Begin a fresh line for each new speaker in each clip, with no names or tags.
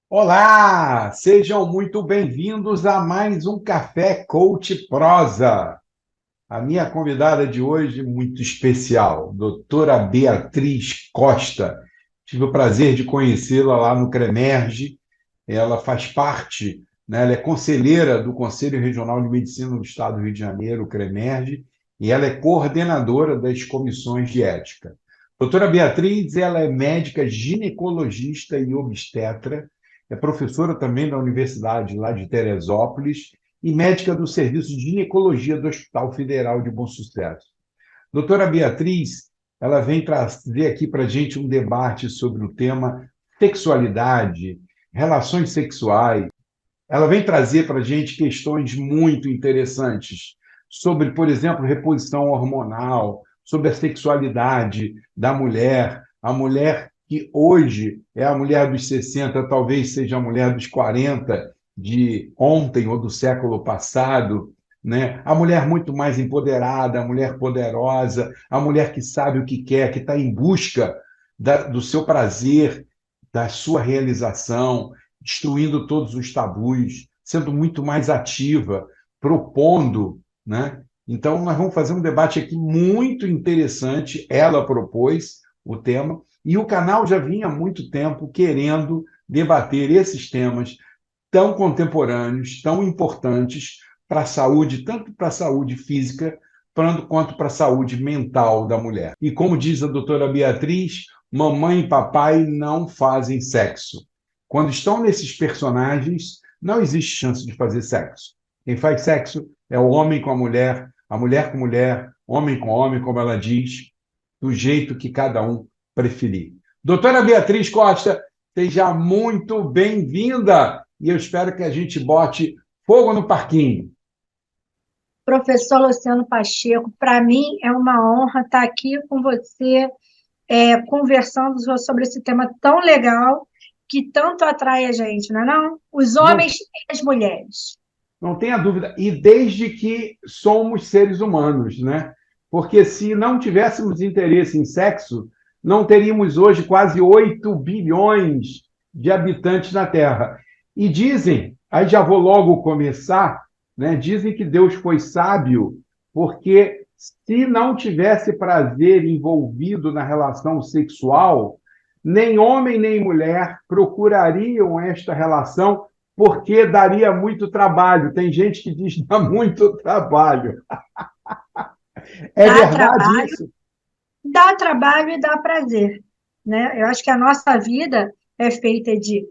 Olá, sejam muito bem-vindos a mais um Café Coach Prosa. A minha convidada de hoje, muito especial, doutora Beatriz Costa. Tive o prazer de conhecê-la lá no CREMERGE. Ela faz parte, né, ela é conselheira do Conselho Regional de Medicina do Estado do Rio de Janeiro, o CREMERGE, e ela é coordenadora das comissões de ética. Doutora Beatriz, ela é médica ginecologista e obstetra, é professora também da Universidade lá de Teresópolis e médica do Serviço de Ginecologia do Hospital Federal de Bom Sucesso. Doutora Beatriz, ela vem trazer aqui para a gente um debate sobre o tema sexualidade, relações sexuais. Ela vem trazer para a gente questões muito interessantes sobre, por exemplo, reposição hormonal, sobre a sexualidade da mulher, a mulher que hoje é a mulher dos 60, talvez seja a mulher dos 40 de ontem ou do século passado, né? A mulher muito mais empoderada, a mulher poderosa, a mulher que sabe o que quer, que está em busca do seu prazer, da sua realização, destruindo todos os tabus, sendo muito mais ativa, propondo, né? Então, nós vamos fazer um debate aqui muito interessante. Ela propôs o tema, e o canal já vinha há muito tempo querendo debater esses temas tão contemporâneos, tão importantes para a saúde, tanto para a saúde física, quanto para a saúde mental da mulher. E como diz a doutora Beatriz, mamãe e papai não fazem sexo. Quando estão nesses personagens, não existe chance de fazer sexo. Quem faz sexo é o homem com a mulher com mulher, homem com homem, como ela diz, do jeito que cada um preferir. Doutora Beatriz Costa, seja muito bem-vinda e eu espero que a gente bote fogo no parquinho.
Professor Luciano Pacheco, para mim é uma honra estar aqui com você, conversando sobre esse tema tão legal que tanto atrai a gente, não é não? Os
Não,
homens e as mulheres.
não tenha dúvida. E desde que somos seres humanos, né? Porque se não tivéssemos interesse em sexo, não teríamos hoje quase 8 bilhões de habitantes na Terra. E dizem, aí já vou logo começar, né? Dizem que Deus foi sábio, porque se não tivesse prazer envolvido na relação sexual, nem homem nem mulher procurariam esta relação porque daria muito trabalho. Tem gente que diz que dá muito trabalho. É
Dá
verdade
trabalho,
isso?
dá trabalho e dá prazer, né? Eu acho que a nossa vida é feita de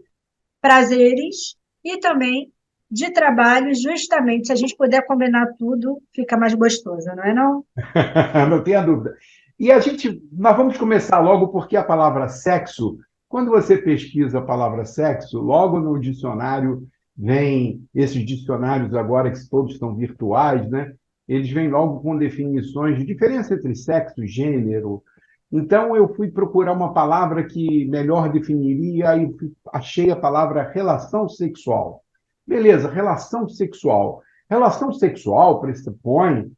prazeres e também de trabalho, justamente se a gente puder combinar tudo, fica mais gostoso, não é não?
Não tenha dúvida. E nós vamos começar logo porque a palavra sexo, quando você pesquisa a palavra sexo, logo no dicionário vem esses dicionários agora que todos estão virtuais, né? Eles vêm logo com definições de diferença entre sexo e gênero. Então eu fui procurar uma palavra que melhor definiria e achei a palavra relação sexual. Beleza, relação sexual. Relação sexual pressupõe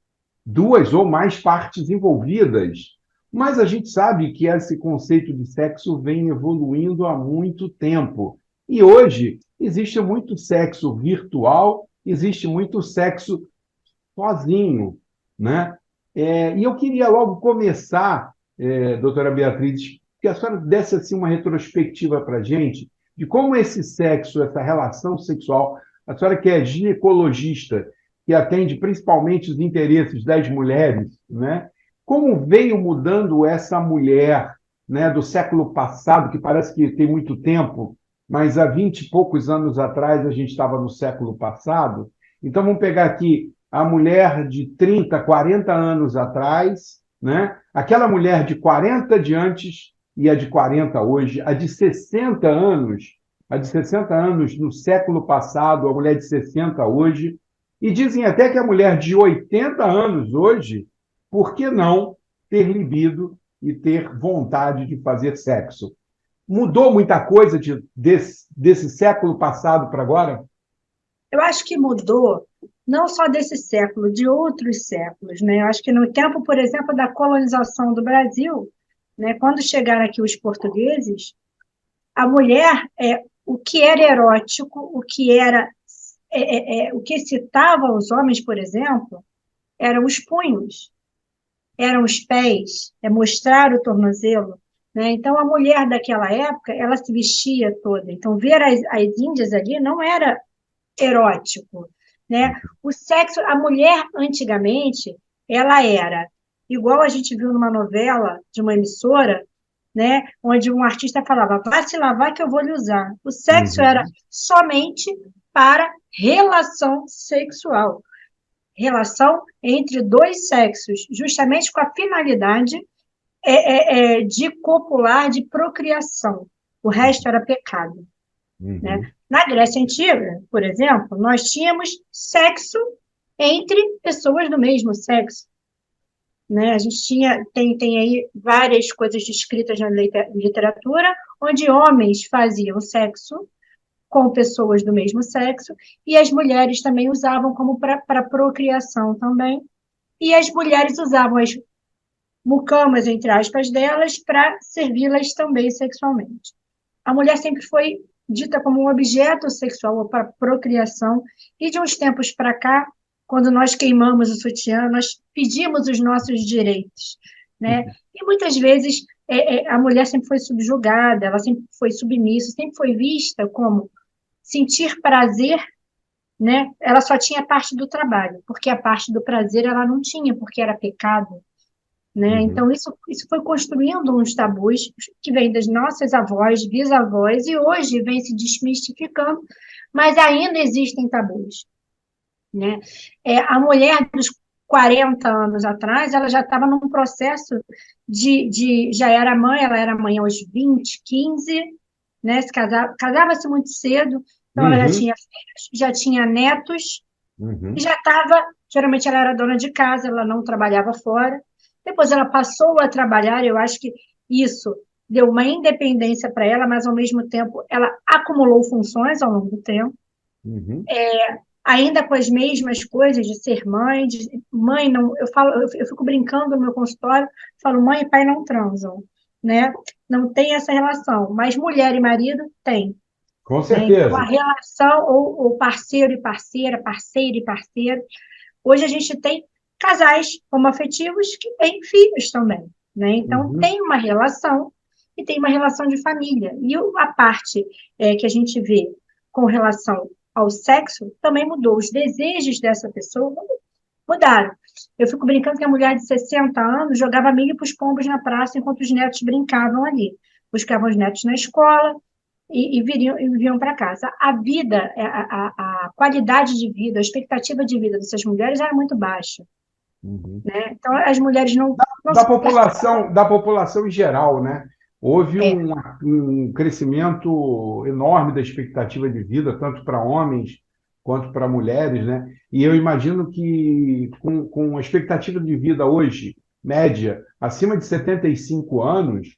duas ou mais partes envolvidas. Mas a gente sabe que esse conceito de sexo vem evoluindo há muito tempo. E hoje existe muito sexo virtual, existe muito sexo sozinho, né? E eu queria logo começar, doutora Beatriz, que a senhora desse assim, uma retrospectiva para a gente de como esse sexo, essa relação sexual, a senhora que é ginecologista, que atende principalmente os interesses das mulheres, né? Como veio mudando essa mulher, né, do século passado, que parece que tem muito tempo, mas há 20 e poucos anos atrás a gente estava no século passado. Então vamos pegar aqui a mulher de 30, 40 anos atrás, né? Aquela mulher de 40 de antes e a de 40 hoje, a de 60 anos no século passado, a mulher de 60 hoje, e dizem até que a mulher de 80 anos hoje, por que não ter libido e ter vontade de fazer sexo? Mudou muita coisa desse século passado para agora?
Eu acho que mudou não só desse século, de outros séculos, né? Eu acho que no tempo, por exemplo, da colonização do Brasil, né, quando chegaram aqui os portugueses, a mulher o que era erótico, o que era o que excitava os homens, por exemplo, eram os punhos, eram os pés, mostrar o tornozelo, né? Então, a mulher daquela época, ela se vestia toda. Então, ver as índias ali não era erótico, né? O sexo, a mulher, antigamente, ela era, igual a gente viu numa novela de uma emissora, né? Onde um artista falava, vá se lavar que eu vou lhe usar. O sexo era
Uhum.
somente para relação sexual, relação entre dois sexos, justamente com a finalidade de copular, de procriação. O resto era pecado, né?
Uhum.
Na Grécia Antiga, por exemplo, nós tínhamos sexo entre pessoas do mesmo sexo, né? A gente tem aí várias coisas descritas na literatura, onde homens faziam sexo com pessoas do mesmo sexo, e as mulheres também usavam como para procriação também, e as mulheres usavam as mucamas, entre aspas, delas para servi-las também sexualmente. A mulher sempre foi dita como um objeto sexual para procriação, e de uns tempos para cá, quando nós queimamos o sutiã, nós pedimos os nossos direitos, né? E muitas vezes a mulher sempre foi subjugada, ela sempre foi submissa, sempre foi vista como sentir prazer, né? Ela só tinha parte do trabalho, porque a parte do prazer ela não tinha, porque era pecado, né?
Uhum.
Então, isso foi construindo uns tabus que vêm das nossas avós, bisavós, e hoje vem se desmistificando, mas ainda existem tabus, né? A mulher dos 40 anos atrás, ela já estava num processo já era mãe, ela era mãe aos 20, 15, né? Casava-se muito cedo, então ela já
Uhum.
tinha filhos, já tinha netos, e
Uhum.
já estava, geralmente ela era dona de casa, ela não trabalhava fora. Depois ela passou a trabalhar, eu acho que isso deu uma independência para ela, mas ao mesmo tempo ela acumulou funções ao longo do tempo,
Uhum.
ainda com as mesmas coisas de ser mãe, mãe não, eu fico brincando no meu consultório, falo mãe e pai não transam, né? Não tem essa relação, mas mulher e marido tem,
Com
né? Então a
certeza.
relação ou parceiro e parceira, parceiro e parceiro. Hoje a gente tem casais homoafetivos que têm filhos também, né? Então
Uhum.
tem uma relação e tem uma relação de família. E a parte que a gente vê com relação ao sexo também mudou. Os desejos dessa pessoa mudaram. Eu fico brincando que a mulher de 60 anos jogava milho para os pombos na praça enquanto os netos brincavam ali. Buscavam os netos na escola, e vinham para casa. A vida, a qualidade de vida, a expectativa de vida dessas mulheres era muito baixa,
Uhum.
né? Então, as mulheres não
Da
se
população, da população em geral, né? Houve
é,
um crescimento enorme da expectativa de vida, tanto para homens quanto para mulheres, né? E eu imagino que com a expectativa de vida hoje, média, acima de 75 anos,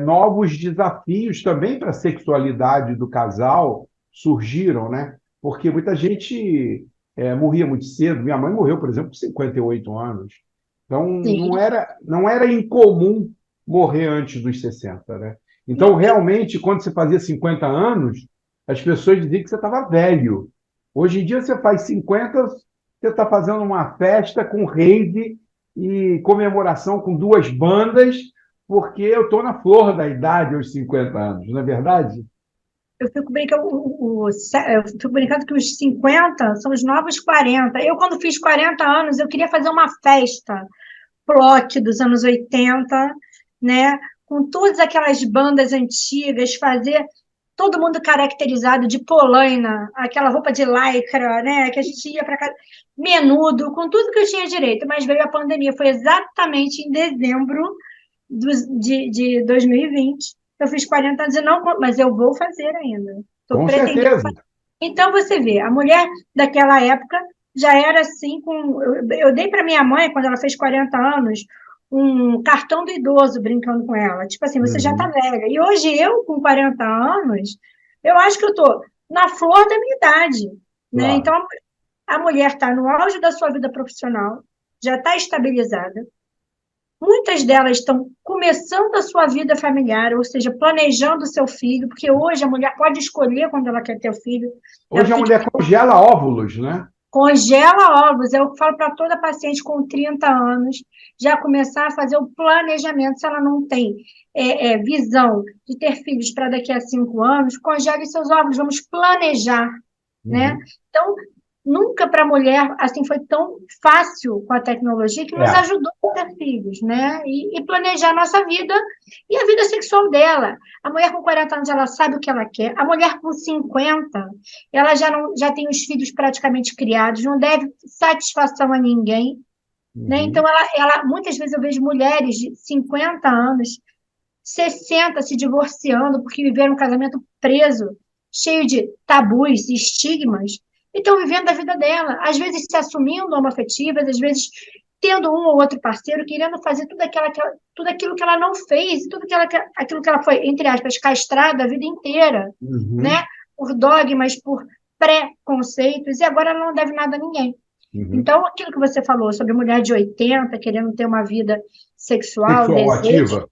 novos desafios também para a sexualidade do casal surgiram, né? Porque muita gente morria muito cedo. Minha mãe morreu, por exemplo, com 58 anos. Então,
sim.
não era incomum morrer antes dos 60, né? Então, realmente, quando você fazia 50 anos, as pessoas diziam que você estava velho. Hoje em dia, você faz 50, você está fazendo uma festa com rave e comemoração com duas bandas, porque eu estou na flor da idade aos 50 anos, não é verdade?
Eu fico brincando que os 50 são os novos 40. Eu, quando fiz 40 anos, eu queria fazer uma festa rock dos anos 80, né? Com todas aquelas bandas antigas, fazer todo mundo caracterizado de polaina, aquela roupa de lycra, né? Que a gente ia para casa, menudo, com tudo que eu tinha direito. Mas veio a pandemia, foi exatamente em dezembro de 2020. Eu fiz 40 anos e não, mas eu vou fazer ainda. Estou
Com
pretendendo.
certeza.
Então, você vê, a mulher daquela época já era assim. Eu dei para minha mãe, quando ela fez 40 anos, um cartão do idoso brincando com ela. Tipo assim, você já está
Uhum,
velha. E hoje eu, com 40 anos, eu acho que eu estou na flor da minha idade. Né?
claro.
Então, a mulher está no auge da sua vida profissional, já está estabilizada, Muitas delas estão começando a sua vida familiar, ou seja, planejando o seu filho, porque hoje a mulher pode escolher quando ela quer ter o filho. Ela
Hoje a
tem que
mulher congela óvulos, né?
congela ovos. Eu falo para toda paciente com 30 anos já começar a fazer o planejamento. Se ela não tem visão de ter filhos para daqui a 5 anos, congele seus ovos, vamos planejar, né?
Uhum.
Então, nunca para a mulher assim foi tão fácil com a tecnologia que nos
É.
ajudou a ter filhos, né? E planejar a nossa vida e a vida sexual dela. A mulher com 40 anos, ela sabe o que ela quer. A mulher com 50, ela já, não, já tem os filhos praticamente criados, não deve satisfação a ninguém, né? Então,
Uhum.
muitas vezes eu vejo mulheres de 50 anos, 60 se divorciando porque viveram um casamento preso, cheio de tabus e estigmas, e estão vivendo a vida dela, às vezes se assumindo homoafetivas, às vezes tendo um ou outro parceiro, querendo fazer tudo aquilo que ela não fez, aquilo que ela foi, entre aspas, castrada a vida inteira, né?
Uhum.
Por dogmas, por preconceitos, e agora ela não deve nada a ninguém.
Uhum.
Então, aquilo que você falou sobre mulher de 80 querendo ter uma vida sexual,
Sexual
desejo,
ativa.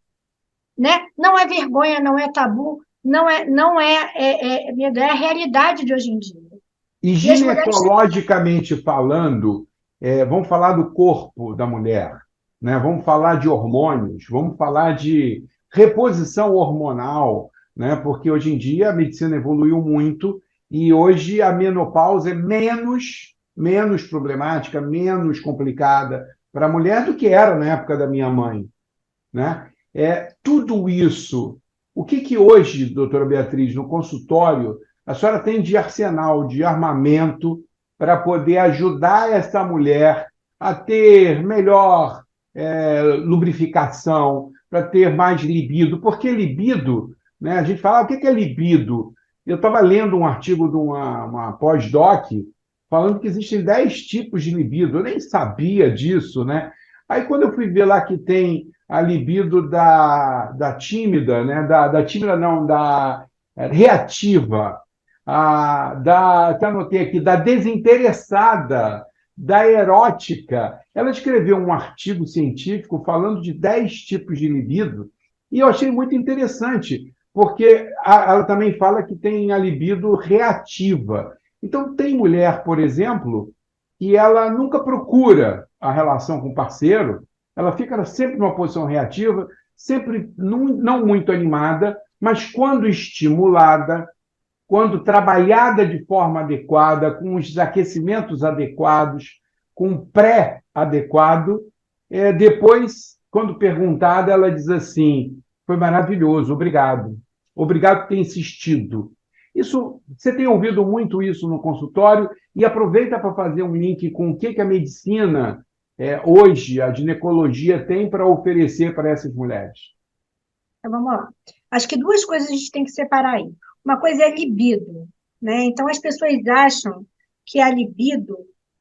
né? Não é vergonha, não é tabu, não é a realidade de hoje em dia.
E
E as mulheres têm
ginecologicamente falando, vamos falar do corpo da mulher, né? Vamos falar de hormônios, vamos falar de reposição hormonal, né? Porque hoje em dia a medicina evoluiu muito e hoje a menopausa é menos problemática, menos complicada para a mulher do que era na época da minha mãe, né? Tudo isso, o que hoje, doutora Beatriz, no consultório, a senhora tem de arsenal, de armamento para poder ajudar essa mulher a ter melhor lubrificação, para ter mais libido? Porque libido, né, a gente fala, o que é libido? Eu estava lendo um artigo de uma pós-doc falando que existem 10 tipos de libido. Eu nem sabia disso, né? Aí quando eu fui ver lá que tem a libido da tímida, né? Da tímida não, da reativa, até anotei aqui, da desinteressada, da erótica. Ela escreveu um artigo científico falando de 10 tipos de libido, e eu achei muito interessante, porque ela também fala que tem a libido reativa. Então, tem mulher, por exemplo, que ela nunca procura a relação com o parceiro, ela fica sempre numa posição reativa, sempre não muito animada, mas quando estimulada, quando trabalhada de forma adequada, com os aquecimentos adequados, com o pré-adequado, depois, quando perguntada, ela diz assim: foi maravilhoso, obrigado. Obrigado por ter insistido. Isso, você tem ouvido muito isso no consultório e aproveita para fazer um link com o que a medicina, hoje, a ginecologia, tem para oferecer para essas mulheres.
Então, vamos lá. Acho que duas coisas a gente tem que separar aí. Uma coisa é libido, né? Então, as pessoas acham que a libido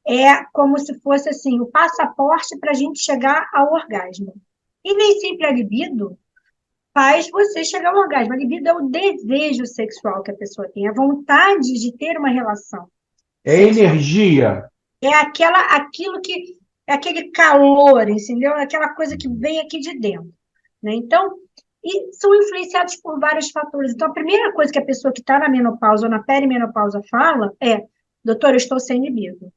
é como se fosse assim, o passaporte para a gente chegar ao orgasmo. E nem sempre a libido faz você chegar ao orgasmo. A libido é o desejo sexual que a pessoa tem, a vontade de ter uma relação
É
sexual.
energia.
É aquilo que é aquele calor, entendeu? É aquela coisa que vem aqui de dentro, né? Então, e são influenciados por vários fatores. Então, a primeira coisa que a pessoa que está na menopausa ou na perimenopausa fala é: doutor, eu estou sem libido.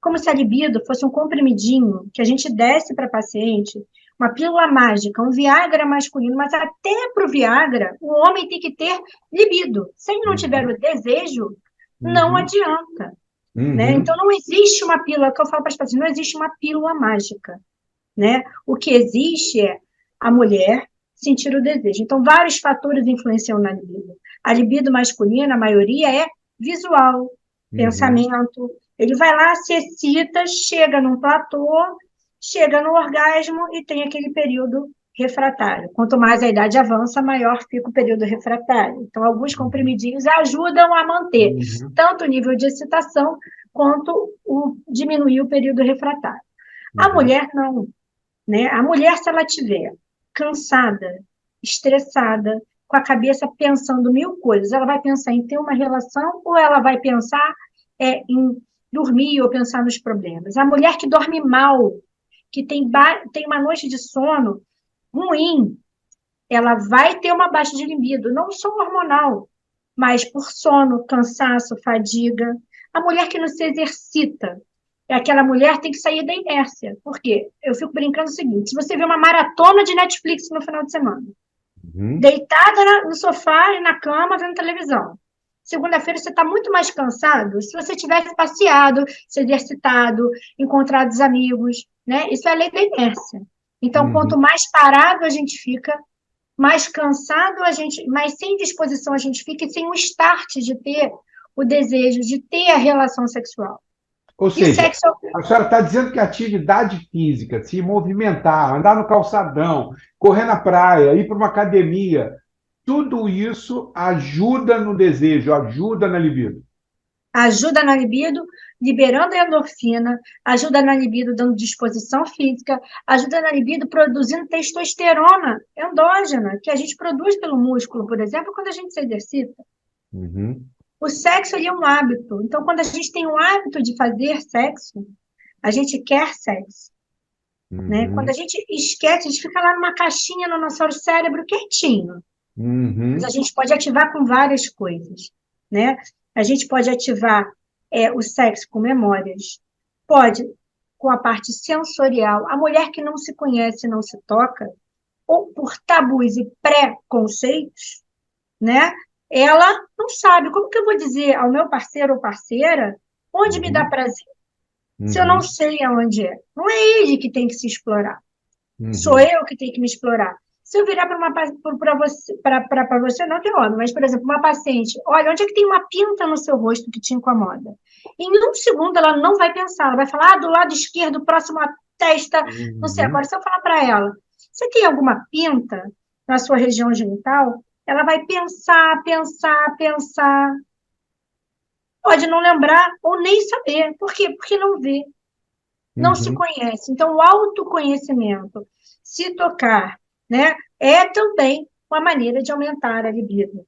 Como se a libido fosse um comprimidinho que a gente desse para a paciente, uma pílula mágica, um Viagra masculino, mas até para o Viagra, o homem tem que ter libido. Se ele não tiver
Uhum,
o desejo, não
uhum,
adianta, né?
uhum,
Então, não existe uma pílula, que eu falo para as pacientes, não existe uma pílula mágica, né? O que existe é a mulher sentir o desejo. Então, vários fatores influenciam na libido. A libido masculina, a maioria, é visual,
uhum.
pensamento. Ele vai lá, se excita, chega num platô, chega no orgasmo e tem aquele período refratário. Quanto mais a idade avança, maior fica o período refratário. Então, alguns
Uhum,
comprimidinhos ajudam a manter
uhum,
tanto o nível de excitação quanto diminuir o período refratário. A
uhum,
mulher não, né? A mulher, se ela tiver cansada, estressada, com a cabeça pensando mil coisas, ela vai pensar em ter uma relação ou ela vai pensar em dormir ou pensar nos problemas? A mulher que dorme mal, que tem uma noite de sono ruim, ela vai ter uma baixa de libido, não só hormonal, mas por sono, cansaço, fadiga. A mulher que não se exercita, é aquela mulher que tem que sair da inércia. Por quê? Eu fico brincando o seguinte: se você vê uma maratona de Netflix no final de semana,
Uhum.
deitada no sofá e na cama vendo televisão. Segunda-feira você está muito mais cansado se você tivesse passeado, se exercitado, encontrado os amigos, né? Isso é a lei da inércia. Então, quanto
Uhum.
mais parado a gente fica, mais cansado a gente, mais sem disposição a gente fica e sem o start de ter o desejo, de ter a relação sexual.
Ou
E o
seja,
sexo
a senhora está dizendo que a atividade física, se movimentar, andar no calçadão, correr na praia, ir para uma academia, tudo isso ajuda no desejo, ajuda na libido.
ajuda na libido, liberando a endorfina, ajuda na libido dando disposição física, ajuda na libido produzindo testosterona endógena, que a gente produz pelo músculo, por exemplo, quando a gente se exercita.
Uhum.
O sexo ele é um hábito. Então, quando a gente tem um hábito de fazer sexo, a gente quer sexo. Né? Quando a
Uhum.
gente esquece, a gente fica lá numa caixinha no nosso cérebro quietinho. Mas a
Uhum.
gente pode ativar com várias coisas, né? A gente pode ativar o sexo com memórias, pode com a parte sensorial. A mulher que não se conhece, não se toca, ou por tabus e preconceitos, né? Ela não sabe como que eu vou dizer ao meu parceiro ou parceira onde me dá
Uhum.
prazer, se eu não
Uhum.
sei aonde é. Não é ele que tem que se explorar. Sou
Uhum.
eu que tenho que me explorar. Se eu virar para você, não que é homem, mas, por exemplo, uma paciente, olha, onde é que tem uma pinta no seu rosto que te incomoda? Em um segundo ela não vai pensar, ela vai falar, do lado esquerdo, próximo à testa, não sei. Agora,
Uhum.
se eu falar para ela, você tem alguma pinta na sua região genital? Ela vai pensar, pensar, pensar. Pode não lembrar ou nem saber. Por quê? Porque não vê, não se
Uhum.
conhece. Então, o autoconhecimento, se tocar, né, é também uma maneira de aumentar a libido,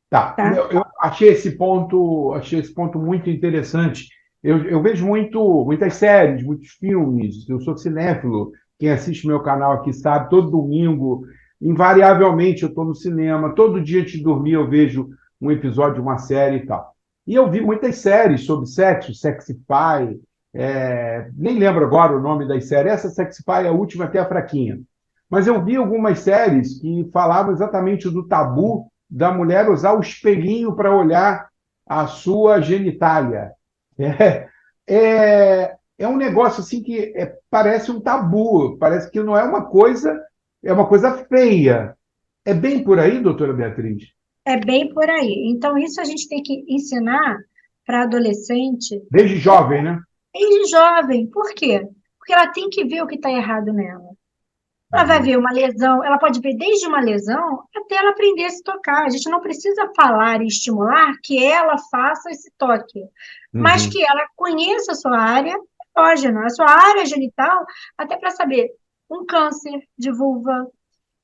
Tá,
tá?
eu achei esse ponto muito interessante. Eu vejo muitas séries, muitos filmes. Eu sou cinéfilo. Quem assiste meu canal aqui sabe, todo domingo, invariavelmente, eu estou no cinema. Todo dia antes de dormir, eu vejo um episódio de uma série e tal. E eu vi muitas séries sobre sexo, Sexify, nem lembro agora o nome das séries. Essa Sexify é a última, até a fraquinha. Mas eu vi algumas séries que falavam exatamente do tabu da mulher usar o espelhinho para olhar a sua genitália. É um negócio assim que parece um tabu, parece que não é uma coisa, é uma coisa feia. É bem por aí, doutora Beatriz?
É bem por aí. Então, isso a gente tem que ensinar para adolescente,
Desde
ou
jovem, né?
desde jovem. Por quê? Porque ela tem que ver o que está errado nela. Ela vai
Uhum,
ver uma lesão, ela pode ver desde uma lesão até ela aprender a se tocar. A gente não precisa falar e estimular que ela faça esse toque, mas
uhum,
que ela conheça a sua área erógena, a sua área genital, até para saber um câncer de vulva,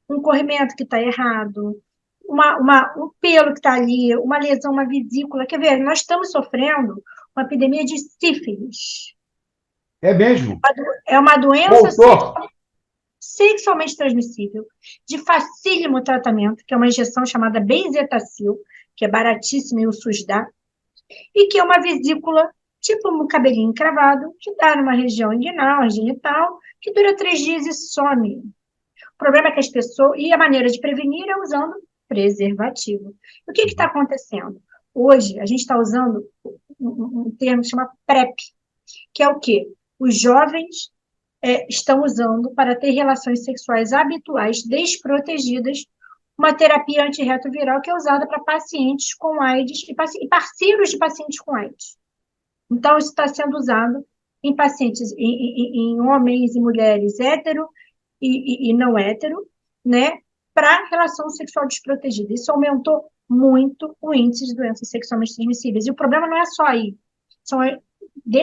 um corrimento que está errado, um pelo que está ali, uma lesão, uma vesícula. Quer ver? Nós estamos sofrendo uma epidemia de sífilis.
é mesmo.
É uma doença
Voltou.
sexualmente transmissível, de facílimo tratamento, que é uma injeção chamada benzetacil, que é baratíssima e o SUS dá, e que é uma vesícula, tipo um cabelinho encravado, que dá numa região inguinal, genital, que dura 3 dias e some. O problema é que as pessoas. E a maneira de prevenir é usando preservativo. O que está acontecendo? Hoje, a gente está usando um termo que chama PrEP, que é o quê? Os jovens estão usando para ter relações sexuais habituais desprotegidas uma terapia antirretroviral que é usada para pacientes com AIDS e parceiros de pacientes com AIDS. Então, isso está sendo usado em pacientes, em homens e mulheres hétero e não hétero, né, para relação sexual desprotegida. Isso aumentou muito o índice de doenças sexualmente transmissíveis. E o problema não é só aí. São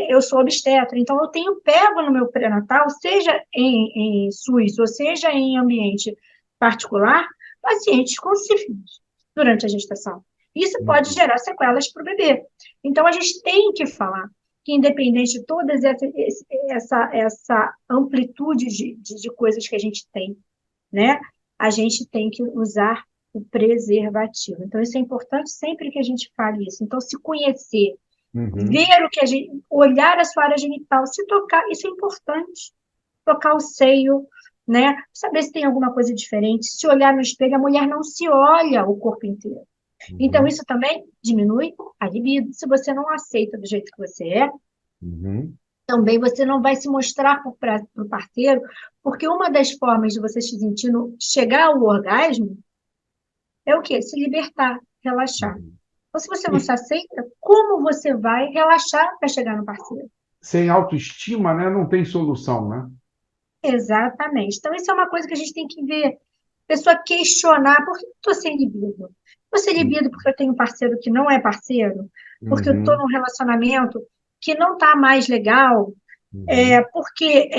eu sou obstetra, então eu tenho pego no meu pré-natal, seja em SUS ou seja em ambiente particular, pacientes com sífilis durante a gestação. Isso pode
Uhum,
gerar sequelas para o bebê. Então a gente tem que falar que, independente de toda essa amplitude de coisas que a gente tem, né, a gente tem que usar o preservativo. Então, isso é importante sempre que a gente fale isso. Então, se conhecer,
Uhum.
ver o que a gente, olhar a sua área genital, se tocar, isso é importante. Tocar o seio, né? Saber se tem alguma coisa diferente. Se olhar no espelho, a mulher não se olha o corpo inteiro. Então,
Uhum.
isso também diminui a libido. Se você não aceita do jeito que você é,
Uhum.
também você não vai se mostrar para o parceiro, porque uma das formas de você se sentir chegar ao orgasmo é o quê? Se libertar, relaxar.
Uhum.
Então, se você não se
E
aceita, como você vai relaxar para chegar no parceiro?
sem autoestima, né, não tem solução, né?
Exatamente. Então, isso é uma coisa que a gente tem que ver. A pessoa questionar, por que eu estou sem libido? Estou sem libido porque eu tenho um parceiro que não é parceiro? Porque eu estou
Uhum.
num relacionamento que não está mais legal?
Uhum.
Porque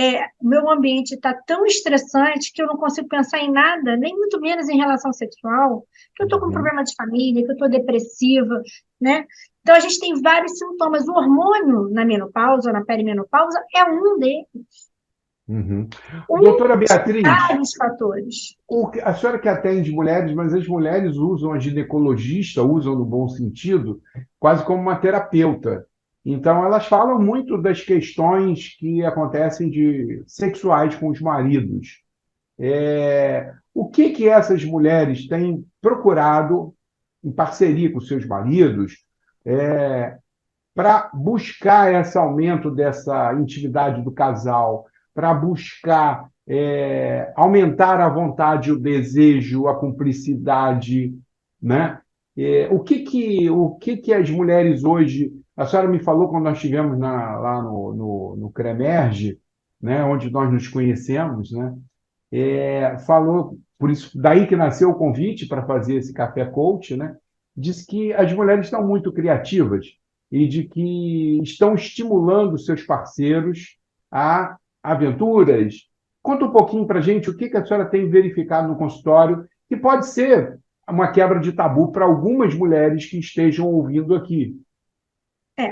o meu ambiente está tão estressante que eu não consigo pensar em nada, nem muito menos em relação sexual, que eu estou com
Uhum.
problema de família, que eu estou depressiva, né? Então, a gente tem vários sintomas. O hormônio na menopausa, na perimenopausa, é um deles.
Uhum.
Um
Doutora
dos
Beatriz,
vários fatores.
a senhora que atende mulheres, mas as mulheres usam a ginecologista, usam no bom sentido, quase como uma terapeuta. Então, elas falam muito das questões que acontecem de sexuais com os maridos. O que que essas mulheres têm procurado, em parceria com seus maridos, para buscar esse aumento dessa intimidade do casal, para buscar aumentar a vontade, o desejo, a cumplicidade, né? O que que as mulheres hoje... A senhora me falou quando nós estivemos lá no CREMERGE, né, onde nós nos conhecemos, né? Falou, por isso, daí que nasceu o convite para fazer esse café coach, né? Diz que as mulheres estão muito criativas e de que estão estimulando seus parceiros a aventuras. Conta um pouquinho para a gente o que que a senhora tem verificado no consultório, que pode ser uma quebra de tabu para algumas mulheres que estejam ouvindo aqui.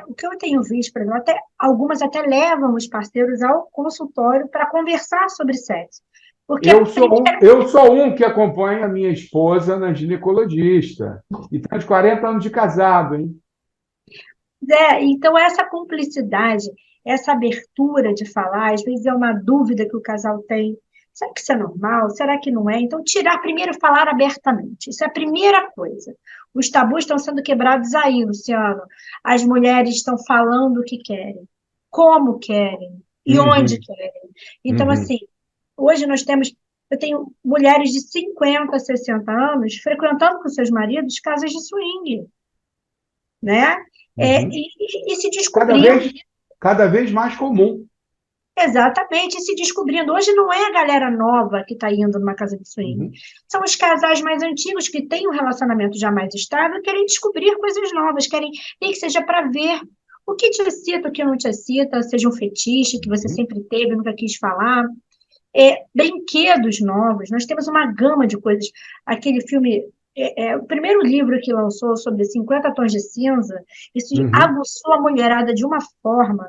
O que eu tenho visto, por exemplo, algumas até levam os parceiros ao consultório para conversar sobre sexo. Porque a primeira.
Eu sou um que acompanha a minha esposa na ginecologista. E está de 40 anos de casado, hein?
Então, essa cumplicidade, essa abertura de falar, às vezes é uma dúvida que o casal tem. Será que isso é normal? Será que não é? Então, tirar primeiro falar abertamente. Isso é a primeira coisa. Os tabus estão sendo quebrados aí, Luciano. As mulheres estão falando o que querem, como querem e onde
Uhum,
querem. Então,
uhum,
assim, hoje eu tenho mulheres de 50, 60 anos frequentando com seus maridos casas de swing, né?
uhum.
E se
Cada
descobrindo,
vez, cada vez mais comum.
exatamente, e se descobrindo. Hoje não é a galera nova que está indo numa casa de swing,
Uhum,
são os casais mais antigos que têm um relacionamento já mais estável, querem descobrir coisas novas, querem, nem que seja para ver o que te excita, o que não te excita, seja um fetiche que você
uhum,
sempre teve, nunca quis falar. Brinquedos novos, nós temos uma gama de coisas. Aquele filme, o primeiro livro que lançou sobre 50 tons de cinza, isso
uhum,
aguçou a mulherada de uma forma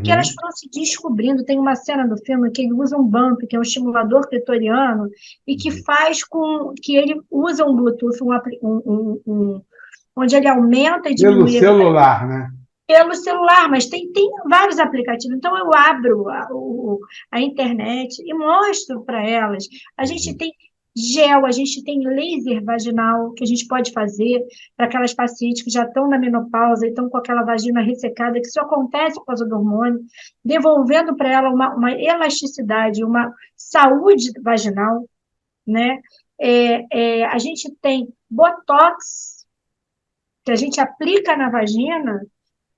que elas
uhum,
foram se descobrindo. Tem uma cena do filme que ele usa um bump, que é um estimulador clitoriano, e que
uhum.
faz com que ele usa um Bluetooth, onde ele aumenta e
Pelo
diminui a
celular, né?
pelo celular, mas tem vários aplicativos. Então, eu abro a internet e mostro para elas. A gente
Uhum,
tem gel, a gente tem laser vaginal que a gente pode fazer para aquelas pacientes que já estão na menopausa e estão com aquela vagina ressecada, que isso acontece por causa do hormônio, devolvendo para ela uma elasticidade, uma saúde vaginal, né? A gente tem botox que a gente aplica na vagina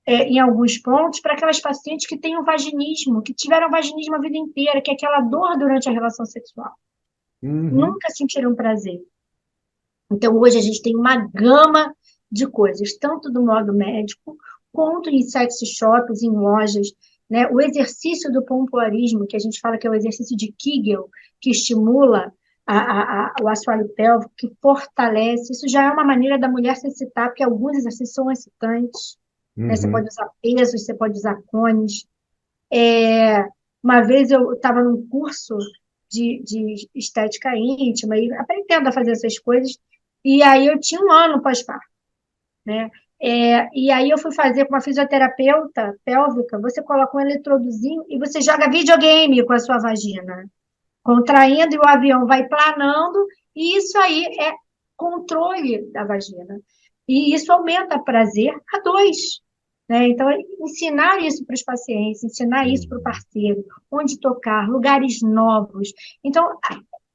em alguns pontos, para aquelas pacientes que têm o vaginismo, que tiveram vaginismo a vida inteira, que é aquela dor durante a relação sexual.
uhum.
Nunca sentiram prazer. Então, hoje a gente tem uma gama de coisas, tanto do modo médico, quanto em sex shops, em lojas, né? O exercício do pompoarismo, que a gente fala que é o exercício de Kegel, que estimula o assoalho pélvico, que fortalece, isso já é uma maneira da mulher se excitar, porque alguns exercícios são excitantes. né? Você pode
Uhum.
usar pesos, você pode usar cones. É, uma vez eu estava num curso de estética íntima e aprendendo a fazer essas coisas, e aí eu tinha um ano pós-parto, né? E aí eu fui fazer com uma fisioterapeuta pélvica, você coloca um eletrodozinho e você joga videogame com a sua vagina, contraindo e o avião vai planando, e isso aí é controle da vagina. E isso aumenta prazer a dois. Né? Então, ensinar isso para os pacientes, ensinar isso para o
Uhum.
parceiro, onde tocar, lugares novos. Então,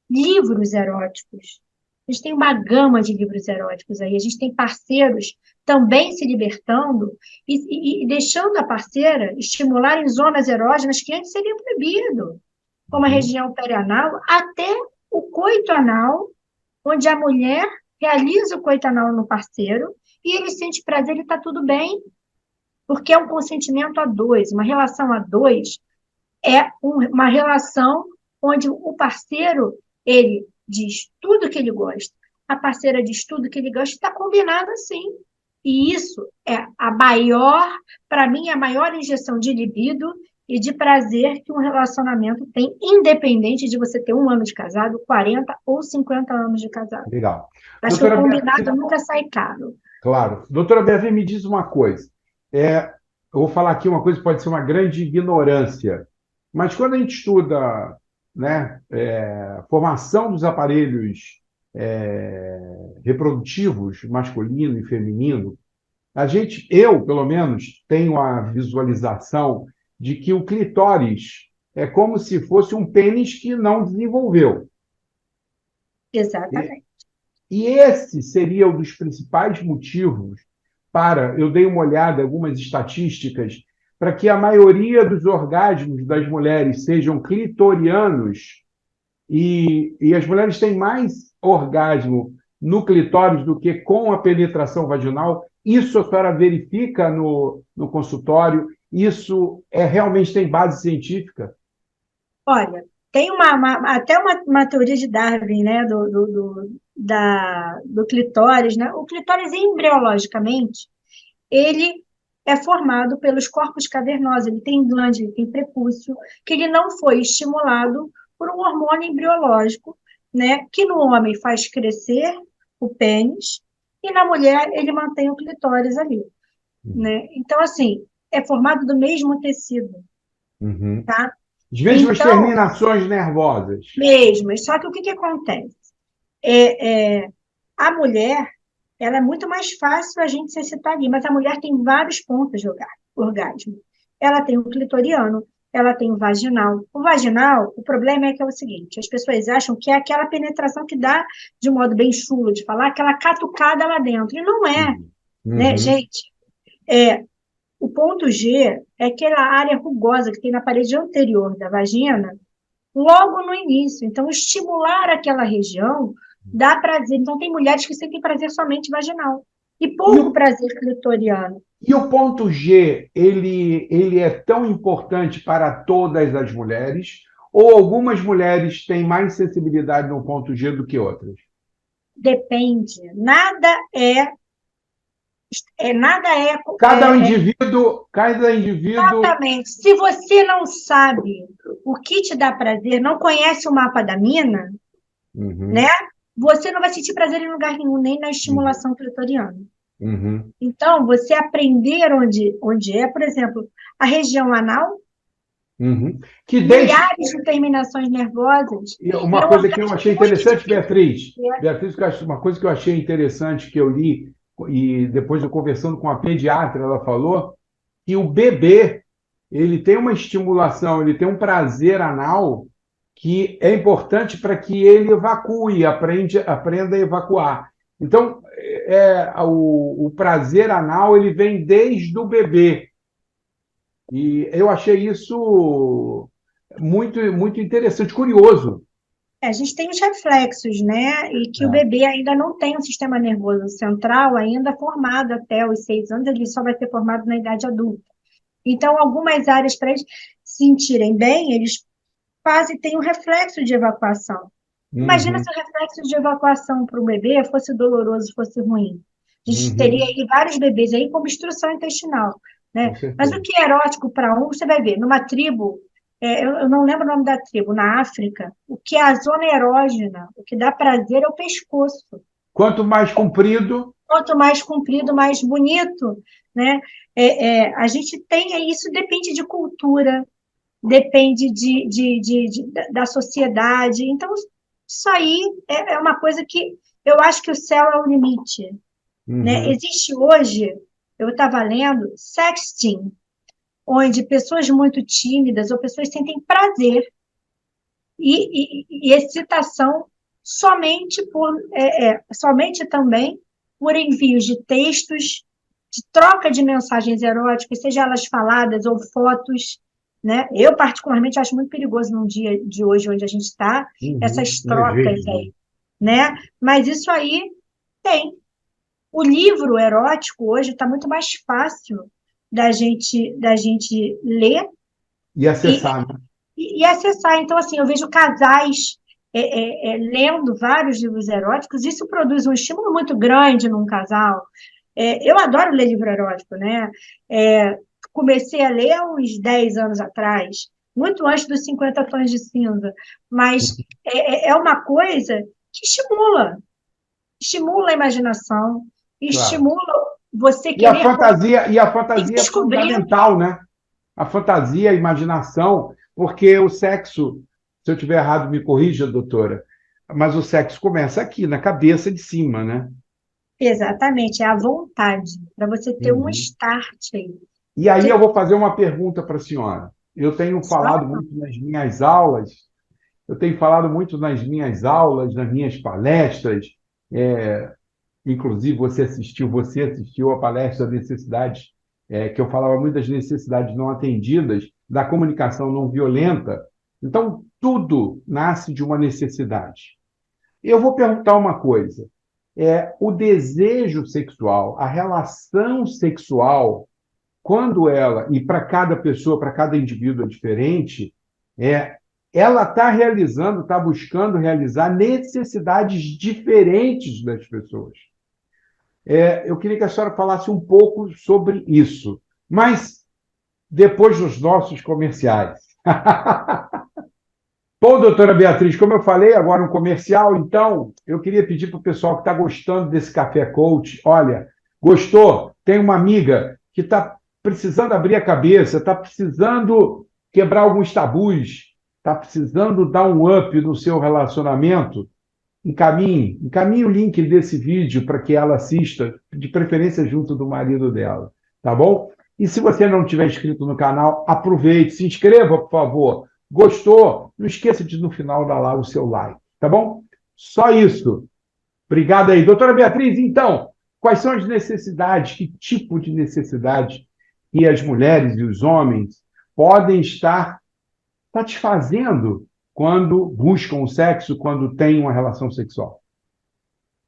livros eróticos. A gente tem uma gama de livros eróticos aí. A gente tem parceiros também se libertando e deixando a parceira estimular em zonas erógenas que antes seria proibido, como a
Uhum.
região perianal, até o coito anal, onde a mulher realiza o coito anal no parceiro e ele sente prazer e está tudo bem, porque é um consentimento a dois. Uma relação a dois é uma relação onde o parceiro, ele diz tudo que ele gosta, a parceira diz tudo que ele gosta, está combinado assim. E isso é a maior, para mim, a maior injeção de libido e de prazer que um relacionamento tem, independente de você ter 1 ano de casado, 40 ou 50 anos de casado.
Legal.
Acho que o
Doutora Beatriz,
combinado nunca sai caro.
claro. Doutora Beatriz, me diz uma coisa. Eu vou falar aqui uma coisa que pode ser uma grande ignorância, mas quando a gente estuda, né, formação dos aparelhos reprodutivos, masculino e feminino, eu, pelo menos, tenho a visualização de que o clitóris é como se fosse um pênis que não desenvolveu.
Exatamente.
E esse seria um dos principais motivos para, eu dei uma olhada em algumas estatísticas, para que a maioria dos orgasmos das mulheres sejam clitorianos, e as mulheres têm mais orgasmo no clitóris do que com a penetração vaginal. Isso a senhora verifica no consultório? Isso realmente tem base científica?
Olha, tem até uma teoria de Darwin, né, do clitóris, né? O clitóris, embriologicamente, ele é formado pelos corpos cavernosos, ele tem glândula, ele tem prepúcio, que ele não foi estimulado por um hormônio embriológico, né, que no homem faz crescer o pênis, e na mulher ele mantém o clitóris ali, né? Então, assim, é formado do mesmo tecido,
Uhum.
tá?
As mesmas
Então,
terminações nervosas.
mesmo, só que o que que acontece? A mulher, ela é muito mais fácil a gente se excitar ali, mas a mulher tem vários pontos de orgasmo. Ela tem o clitoriano, ela tem o vaginal. O vaginal, o problema é que é o seguinte, as pessoas acham que é aquela penetração que dá, de um modo bem chulo de falar, aquela catucada lá dentro. E não é,
Uhum.
né,
Uhum.
gente? O ponto G é aquela área rugosa que tem na parede anterior da vagina, logo no início. Então, estimular aquela região dá prazer. Então, tem mulheres que sentem prazer somente vaginal e
E
pouco
o,
prazer clitoriano.
e o ponto G, ele é tão importante para todas as mulheres, ou algumas mulheres têm mais sensibilidade no ponto G do que outras?
Depende.
Cada
É
indivíduo, cada indivíduo.
exatamente. Se você não sabe o que te dá prazer, não conhece o mapa da mina, né?
Uhum,
Você não vai sentir prazer em lugar nenhum, nem na
uhum,
estimulação clitoriana.
uhum,
Então, você aprender onde é, por exemplo, a região anal,
uhum. Que deixa.
milhares de terminações nervosas,
E
e é
uma
um
coisa que eu
orgasmo
achei
muito
interessante,
difícil.
Beatriz, uma coisa que eu achei interessante que eu li, e depois eu conversando com a pediatra, ela falou que o bebê, ele tem uma estimulação, ele tem um prazer anal que é importante para que ele evacue, aprenda a evacuar. Então, o prazer anal, ele vem desde o bebê. E eu achei isso muito, muito interessante, curioso.
A gente tem os reflexos, né? E que o
É.
bebê ainda não tem um sistema nervoso central ainda formado até os 6 anos, ele só vai ser formado na idade adulta. Então, algumas áreas para eles se sentirem bem, eles quase têm um reflexo de evacuação. Imagina se
Uhum.
o reflexo de evacuação para o bebê fosse doloroso, fosse ruim. A gente teria aí vários bebês aí com obstrução intestinal, né? Mas o que é erótico para um, você vai ver, numa tribo, eu não lembro o nome da tribo, na África, o que é a zona erógena, o que dá prazer é o pescoço.
Quanto mais comprido...
Quanto mais comprido, mais bonito, né? A gente tem, isso depende de cultura, depende da sociedade. Então, isso aí é uma coisa que eu acho que o céu é o limite, né? Existe hoje, eu estava lendo, sexting, onde pessoas muito tímidas ou pessoas sentem prazer e excitação somente também por envios de textos, de troca de mensagens eróticas, seja elas faladas ou fotos, né? Eu, particularmente, acho muito perigoso num dia de hoje, onde a gente está, essas trocas aí, né? Mas isso aí tem. O livro erótico hoje está muito mais fácil da gente ler
e acessar, né?
e acessar. Então, assim, eu vejo casais lendo vários livros eróticos, isso produz um estímulo muito grande num casal. Eu adoro ler livro erótico, né? Comecei a ler há uns 10 anos atrás, muito antes dos 50 tons de cinza, mas é uma coisa que estimula a imaginação,
Claro.
estimula você
E a
querer
fantasia é
descobrir.
fundamental, né? A fantasia, a imaginação, porque o sexo, se eu estiver errado, me corrija, doutora, mas o sexo começa aqui, na cabeça de cima, né?
Exatamente, é a vontade, para você ter um
Uhum.
start aí.
E aí eu
Você
vou fazer uma pergunta para a senhora.
só
Eu tenho falado muito nas minhas aulas, nas minhas palestras, é, inclusive você assistiu a palestra Necessidades, que eu falava muito das necessidades não atendidas, da comunicação não violenta. Então, tudo nasce de uma necessidade. Eu vou perguntar uma coisa. O desejo sexual, a relação sexual, quando ela, e para cada pessoa, para cada indivíduo é diferente, ela está buscando realizar necessidades diferentes das pessoas. Eu queria que a senhora falasse um pouco sobre isso, mas depois dos nossos comerciais. Bom, doutora Beatriz, como eu falei, agora um comercial, então eu queria pedir para o pessoal que está gostando desse Café Coach, olha, gostou? Tem uma amiga que está precisando abrir a cabeça, está precisando quebrar alguns tabus, está precisando dar um up no seu relacionamento, encaminhe o link desse vídeo para que ela assista, de preferência junto do marido dela, tá bom? E se você não tiver inscrito no canal, aproveite, se inscreva, por favor. Gostou? Não esqueça de no final dar lá o seu like, tá bom? Só isso. Obrigado aí. Doutora Beatriz, então, quais são as necessidades, que tipo de necessidade que as mulheres e os homens podem estar satisfazendo quando buscam o sexo, quando têm uma relação sexual?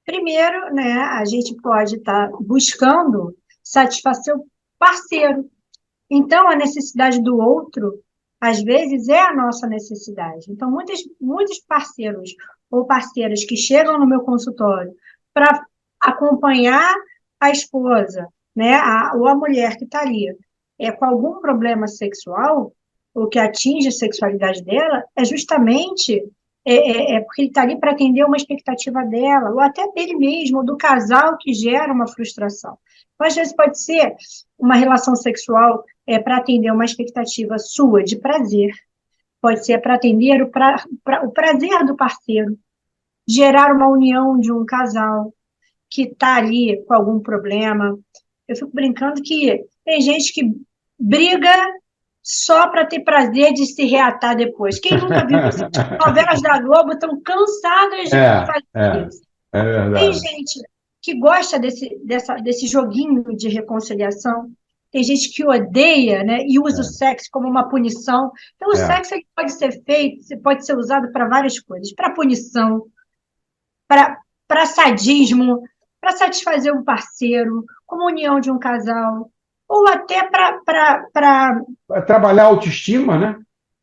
Primeiro, né, a gente pode estar buscando satisfazer o parceiro. Então, a necessidade do outro, às vezes, é a nossa necessidade. Então, muitos parceiros ou parceiras que chegam no meu consultório para acompanhar a esposa, né, ou a mulher que está ali, com algum problema sexual, ou que atinge a sexualidade dela, é justamente porque ele está ali para atender uma expectativa dela, ou até dele mesmo, ou do casal que gera uma frustração. Então, às vezes, pode ser uma relação sexual para atender uma expectativa sua de prazer, pode ser para atender o prazer do parceiro, gerar uma união de um casal que está ali com algum problema. Eu fico brincando que tem gente que briga só para ter prazer de se reatar depois. Quem nunca viu isso? As novelas da Globo estão cansadas de fazer isso.
É
Tem
verdade.
gente que gosta desse joguinho de reconciliação, tem gente que odeia, né, e usa o sexo como uma punição. Então, o sexo ele pode ser feito, pode ser usado para várias coisas, para punição, para sadismo, para satisfazer um parceiro, como união de um casal, ou até para
Trabalhar a autoestima, né?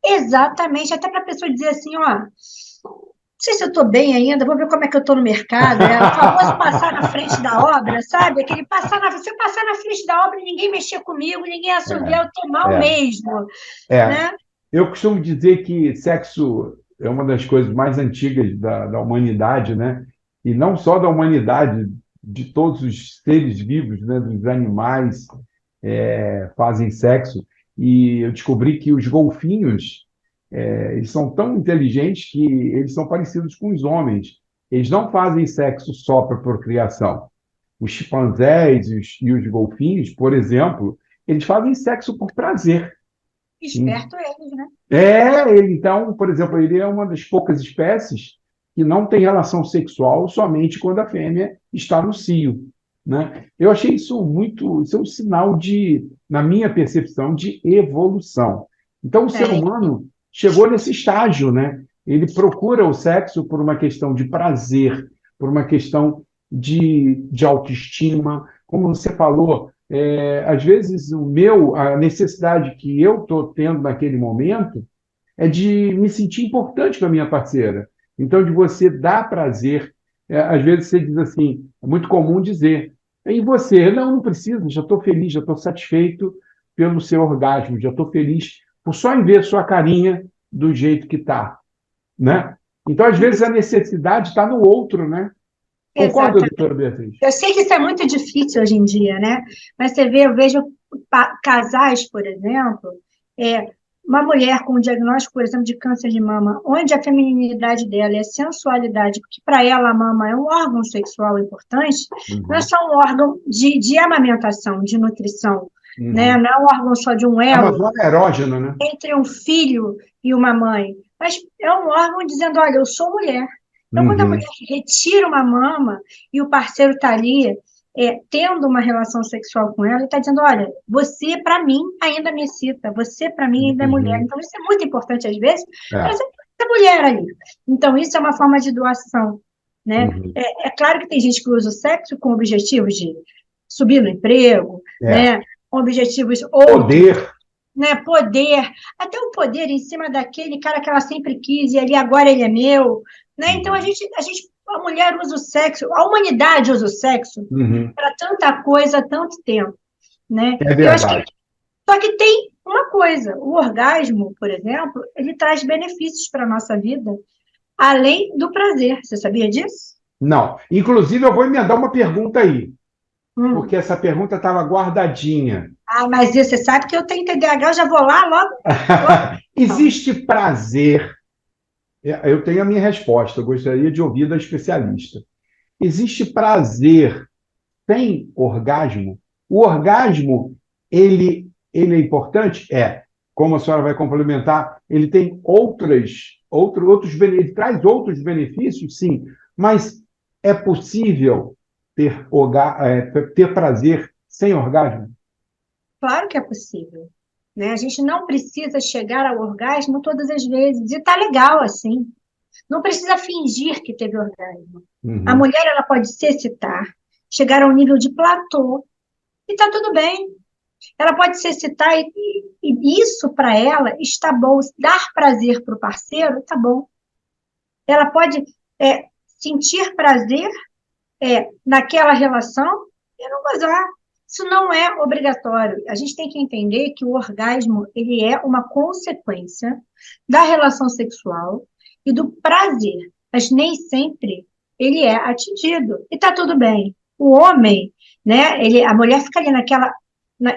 exatamente, até para a pessoa dizer assim, ó, sei se eu estou bem ainda, vou ver como é que eu estou no mercado. É o famoso passar na frente da obra, sabe? Aquele se eu passar na frente da obra e ninguém mexer comigo, ninguém assoviar, eu estou mal
É,
mesmo,
é.
né?
Eu costumo dizer que sexo é uma das coisas mais antigas da humanidade, né? E não só da humanidade, de todos os seres vivos, né? Dos animais fazem sexo. E eu descobri que os golfinhos, eles são tão inteligentes que eles são parecidos com os homens. Eles não fazem sexo só para procriação. Os chimpanzés e os golfinhos, por exemplo, eles fazem sexo por prazer.
Esperto eles, né?
Então, por exemplo, ele é uma das poucas espécies que não tem relação sexual somente quando a fêmea está no cio, né? Eu achei isso é um sinal de, na minha percepção, de evolução. Então, o ser
É,
humano chegou nesse estágio, né? Ele procura o sexo por uma questão de prazer, por uma questão de autoestima, como você falou, às vezes a necessidade que eu estou tendo naquele momento é de me sentir importante com a minha parceira. Então, de você dar prazer. Às vezes você diz assim, é muito comum dizer, e você? Não, não precisa, já estou feliz, já estou satisfeito pelo seu orgasmo, já estou feliz por só em ver sua carinha do jeito que está, né? Então, às vezes, a necessidade está no outro, né? Concorda,
exatamente.
doutora Beatriz?
Eu sei que isso é muito difícil hoje em dia, né? Mas você vê, eu vejo casais, por exemplo, é, uma mulher com um diagnóstico, por exemplo, de câncer de mama, onde a feminilidade dela é a sensualidade, porque para ela a mama é um órgão sexual importante, não é
Uhum,
só um órgão de amamentação, de nutrição, né?
uhum.
Não é um órgão só de um
É uma
elo
zona erógena, né?
entre um filho e uma mãe, mas é um órgão dizendo, olha, eu sou mulher. Então, quando a mulher
Uhum,
retira uma mama e o parceiro está ali tendo uma relação sexual com ela, ele está dizendo, olha, você para mim ainda me excita, você para mim ainda é mulher.
uhum.
Então, isso é muito importante às vezes para
É,
essa mulher ali. Então, isso é uma forma de doação, né?
uhum.
É claro que tem gente que usa o sexo com objetivos de subir no emprego,
É.
né? Com objetivos outros,
Poder.
né, poder, até o poder em cima daquele cara que ela sempre quis e ali agora ele é meu, né? Então
Uhum.
a mulher usa o sexo, a humanidade usa o sexo
Uhum.
para tanta coisa há tanto tempo, né?
É
Eu acho que
verdade.
só que tem uma coisa, o orgasmo, por exemplo, ele traz benefícios para a nossa vida, além do prazer. Você sabia disso?
Não. Inclusive, eu vou emendar uma pergunta aí, porque
Hum.
essa pergunta estava guardadinha.
Ah, mas isso, você sabe que eu tenho TDAH, eu já vou lá logo. Não.
Existe prazer? Eu tenho a minha resposta, eu gostaria de ouvir da especialista. Existe prazer sem orgasmo? O orgasmo, ele é importante? É. Como a senhora vai complementar, ele tem ele traz outros benefícios, sim, mas é possível ter prazer sem orgasmo?
Claro que é possível, né? A gente não precisa chegar ao orgasmo todas as vezes, e tá legal assim. Não precisa fingir que teve orgasmo. A
Uhum,
mulher ela pode se excitar, chegar ao nível de platô, e tá tudo bem. Ela pode se excitar e isso para ela está bom. Dar prazer para o parceiro, tá bom. Ela pode sentir prazer naquela relação e não gozar. Isso não é obrigatório. A gente tem que entender que o orgasmo ele é uma consequência da relação sexual e do prazer, mas nem sempre ele é atingido. E tá tudo bem. O homem, né? A mulher fica ali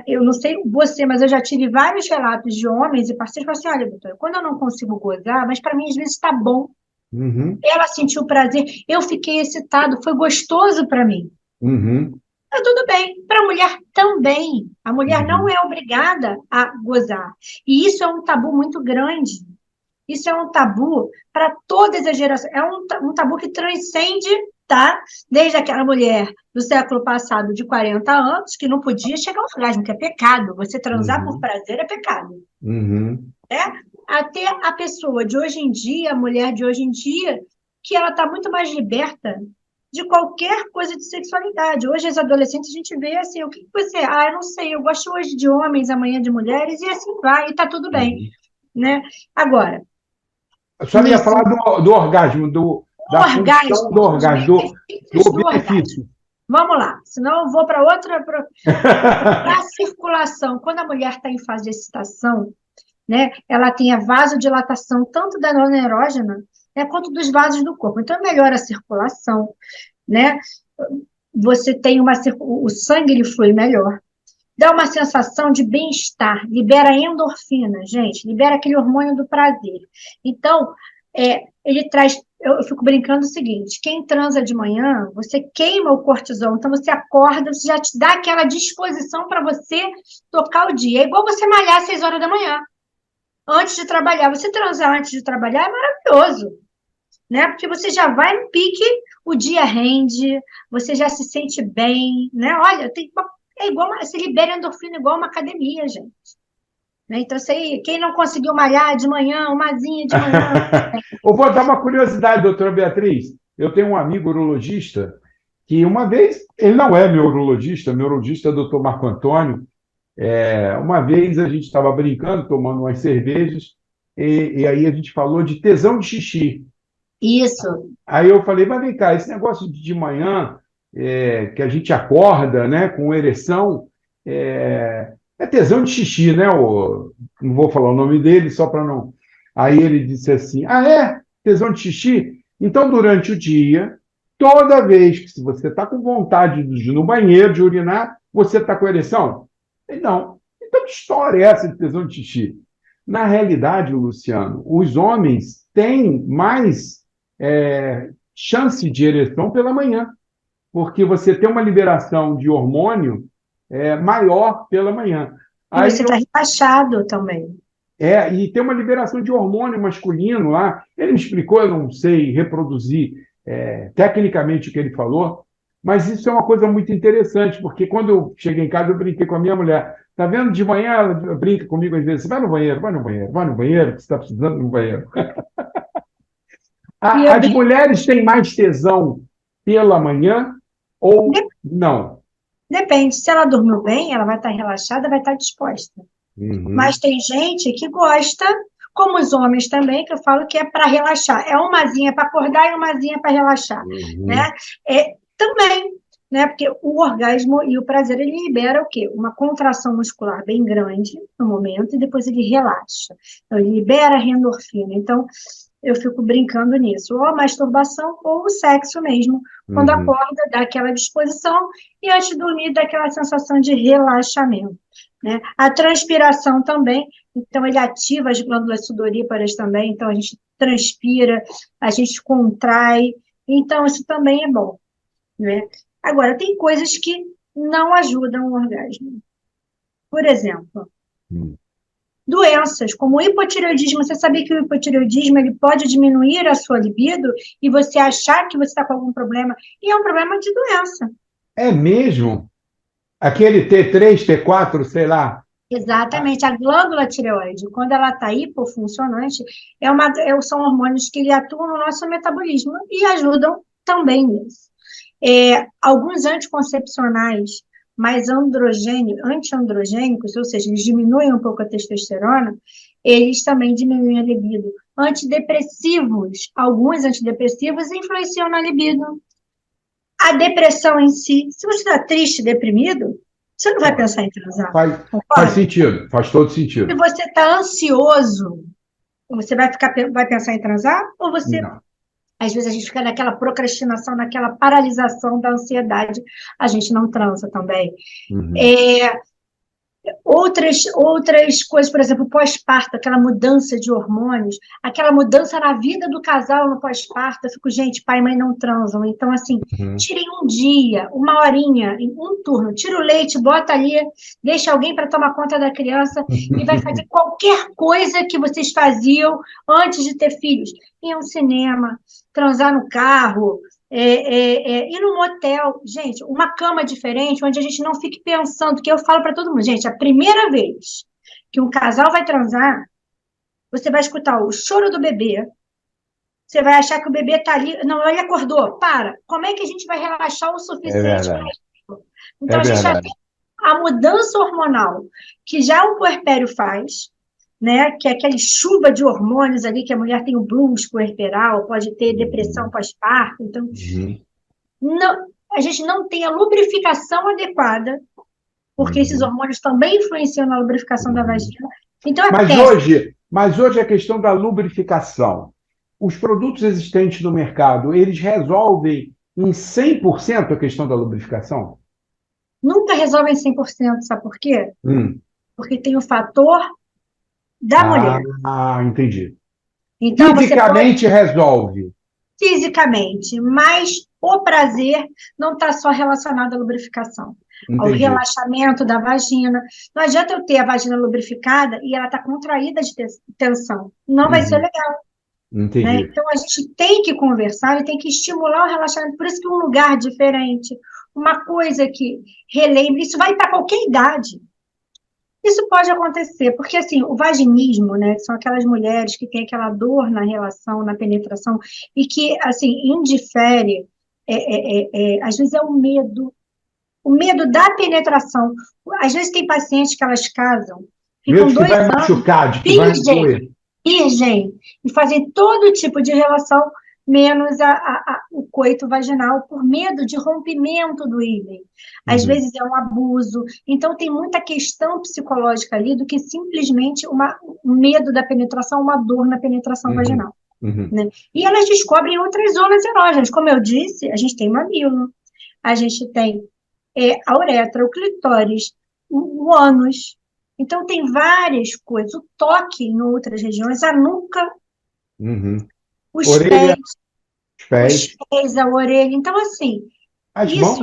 eu não sei você, mas eu já tive vários relatos de homens e parceiros que falam assim, olha, doutora, quando eu não consigo gozar, mas para mim às vezes está bom.
uhum,
Ela sentiu prazer, eu fiquei excitado, foi gostoso para mim.
uhum,
Tá tudo bem. Para a mulher também. A mulher não
uhum,
é obrigada a gozar. E isso é um tabu muito grande. Isso é um tabu para todas as gerações. É um tabu que transcende, tá? Desde aquela mulher do século passado de 40 anos, que não podia chegar ao orgasmo, que é pecado. Você transar por
uhum,
prazer é pecado.
uhum,
Né? Até a pessoa de hoje em dia, a mulher de hoje em dia, que ela está muito mais liberta de qualquer coisa de sexualidade. Hoje, as adolescentes, a gente vê assim, o que você... Ah, eu não sei, eu gosto hoje de homens, amanhã de mulheres, e assim vai, e está tudo bem,
uhum.
né? Agora,
A senhora ia falar do orgasmo, da função
Orgasmo,
do
os
orgasmo,
benefícios
do
do orgasmo.
benefício.
Vamos lá, senão eu vou para outra. Para a circulação, quando a mulher está em fase de excitação, né, ela tem a vasodilatação tanto da zona erógena, né, quanto dos vasos do corpo. Então, melhora a circulação, né? Você tem o sangue ele flui melhor. Dá uma sensação de bem-estar, libera endorfina, gente, libera aquele hormônio do prazer. Então, ele traz. Eu fico brincando o seguinte: quem transa de manhã, você queima o cortisol, então você acorda, você já te dá aquela disposição para você tocar o dia. É igual você malhar às 6 horas da manhã, antes de trabalhar. Você transar antes de trabalhar é maravilhoso, né? Porque você já vai no pique, o dia rende, você já se sente bem, né? Olha, é igual, você libera endorfina igual uma academia, gente. Né? Então, quem não conseguiu malhar de manhã, uma asinha de manhã.
Eu vou dar uma curiosidade, doutora Beatriz. Eu tenho um amigo urologista que uma vez, ele não é meu urologista é o doutor Marco Antônio. Uma vez a gente estava brincando, tomando umas cervejas, e aí a gente falou de tesão de xixi.
Isso.
Aí eu falei, mas vem cá, esse negócio de manhã, que a gente acorda, né, com ereção, é tesão de xixi, né? Não vou falar o nome dele, só para não. Aí ele disse assim: ah, é? Tesão de xixi? Então, durante o dia, toda vez que se você está com vontade de ir no banheiro, de urinar, você está com ereção? Ele, não. Então, que história é essa de tesão de xixi? Na realidade, Luciano, os homens têm mais chance de ereção pela manhã, porque você tem uma liberação de hormônio maior pela manhã.
E
Aí
você está relaxado também.
e tem uma liberação de hormônio masculino lá. Ele me explicou, eu não sei reproduzir tecnicamente o que ele falou, mas isso é uma coisa muito interessante, porque quando eu cheguei em casa, eu brinquei com a minha mulher. Tá vendo? De manhã ela brinca comigo às vezes, vai no banheiro, vai no banheiro, vai no banheiro, que você está precisando no banheiro.
E eu
As mulheres têm mais tesão pela manhã ou não?
Depende, se ela dormiu bem, ela vai estar relaxada, vai estar disposta.
Uhum,
Mas tem gente que gosta, como os homens também, que eu falo que é para relaxar. É umazinha para acordar e umazinha para relaxar, né?
uhum,
Também, né? Porque o orgasmo e o prazer, ele libera o quê? Uma contração muscular bem grande no momento e depois ele relaxa. Então, ele libera a endorfina. Então, eu fico brincando nisso. Ou a masturbação ou o sexo mesmo. Quando
uhum.
acorda, dá aquela disposição e antes de dormir, dá aquela sensação de relaxamento. Né? A transpiração também, então ele ativa as glândulas sudoríparas também, então a gente transpira, a gente contrai, então isso também é bom. Né? Agora, tem coisas que não ajudam o orgasmo. Por exemplo,
Uhum.
doenças como o hipotireoidismo. Você sabia que o hipotireoidismo ele pode diminuir a sua libido e você achar que você está com algum problema, e é um problema de doença.
É mesmo? Aquele T3, T4, sei lá.
Exatamente, a glândula tireoide, quando ela está hipofuncionante, são hormônios que atuam no nosso metabolismo e ajudam também nisso. Alguns anticoncepcionais mais antiandrogênicos, ou seja, eles diminuem um pouco a testosterona, eles também diminuem a libido. Alguns antidepressivos influenciam na libido. A depressão em si, se você está triste, deprimido, você não vai pensar em transar,
Faz
concorda?
sentido, faz todo
Se
sentido.
você está ansioso, você vai pensar em transar? Ou você,
Não.
às vezes a gente fica naquela procrastinação, naquela paralisação da ansiedade, a gente não transa também.
Uhum.
É, outras coisas, por exemplo, pós-parto, aquela mudança de hormônios, aquela mudança na vida do casal no pós-parto. Eu fico, gente, pai e mãe não transam. Então, assim,
Uhum.
tirem um dia, uma horinha, um turno, tira o leite, bota ali, deixa alguém para tomar conta da criança e vai fazer qualquer coisa que vocês faziam antes de ter filhos. Ir ao cinema, transar no carro, ir no motel, gente, uma cama diferente, onde a gente não fique pensando, que eu falo para todo mundo, gente, a primeira vez que um casal vai transar, você vai escutar o choro do bebê, você vai achar que o bebê está ali, não, ele acordou, para, como é que a gente vai relaxar o
É
suficiente para
verdade,
isso?
é
Então, a gente já
verdade.
tem a mudança hormonal, que já o puerpério faz, né? Que é aquela chuva de hormônios ali, que a mulher tem o blues puerperal, pode ter depressão pós-parto. Então, não, a gente não tem a lubrificação adequada, porque esses hormônios também influenciam na lubrificação da vagina. Então, é péssimo.
Mas hoje a questão da lubrificação, os produtos existentes no mercado, eles resolvem em 100% a questão da lubrificação?
Nunca resolvem 100%, sabe por quê?
Hum.
Porque tem o fator da mulher.
Entendi.
Então,
Fisicamente resolve.
Fisicamente, mas o prazer não está só relacionado à lubrificação, ao
Entendi.
relaxamento da vagina. Não adianta eu ter a vagina lubrificada e ela está contraída de tensão. Não vai ser legal.
Entendi.
Né? Então, a gente tem que conversar e tem que estimular o relaxamento. Por isso que um lugar diferente, uma coisa que relembre, isso vai para qualquer idade. Isso pode acontecer, porque assim, o vaginismo, né, são aquelas mulheres que têm aquela dor na relação, na penetração, e que, assim, indifere, às vezes é o medo da penetração. Às vezes tem pacientes que elas casam, ficam
Medo que
2
vai
anos,
machucar, de que vai doer.
virgem, e fazem todo tipo de relação, menos o coito vaginal, por medo de rompimento do ímen. Às vezes é um abuso. Então, tem muita questão psicológica ali do que simplesmente um medo da penetração, uma dor na penetração vaginal. Né? E elas descobrem outras zonas erógenas. Como eu disse, a gente tem mamilo, a gente tem a uretra, o clitóris, o ânus. Então, tem várias coisas. O toque em outras regiões, a nuca, os
Orelha,
pés, a orelha. Então, assim,
as
isso,
mãos.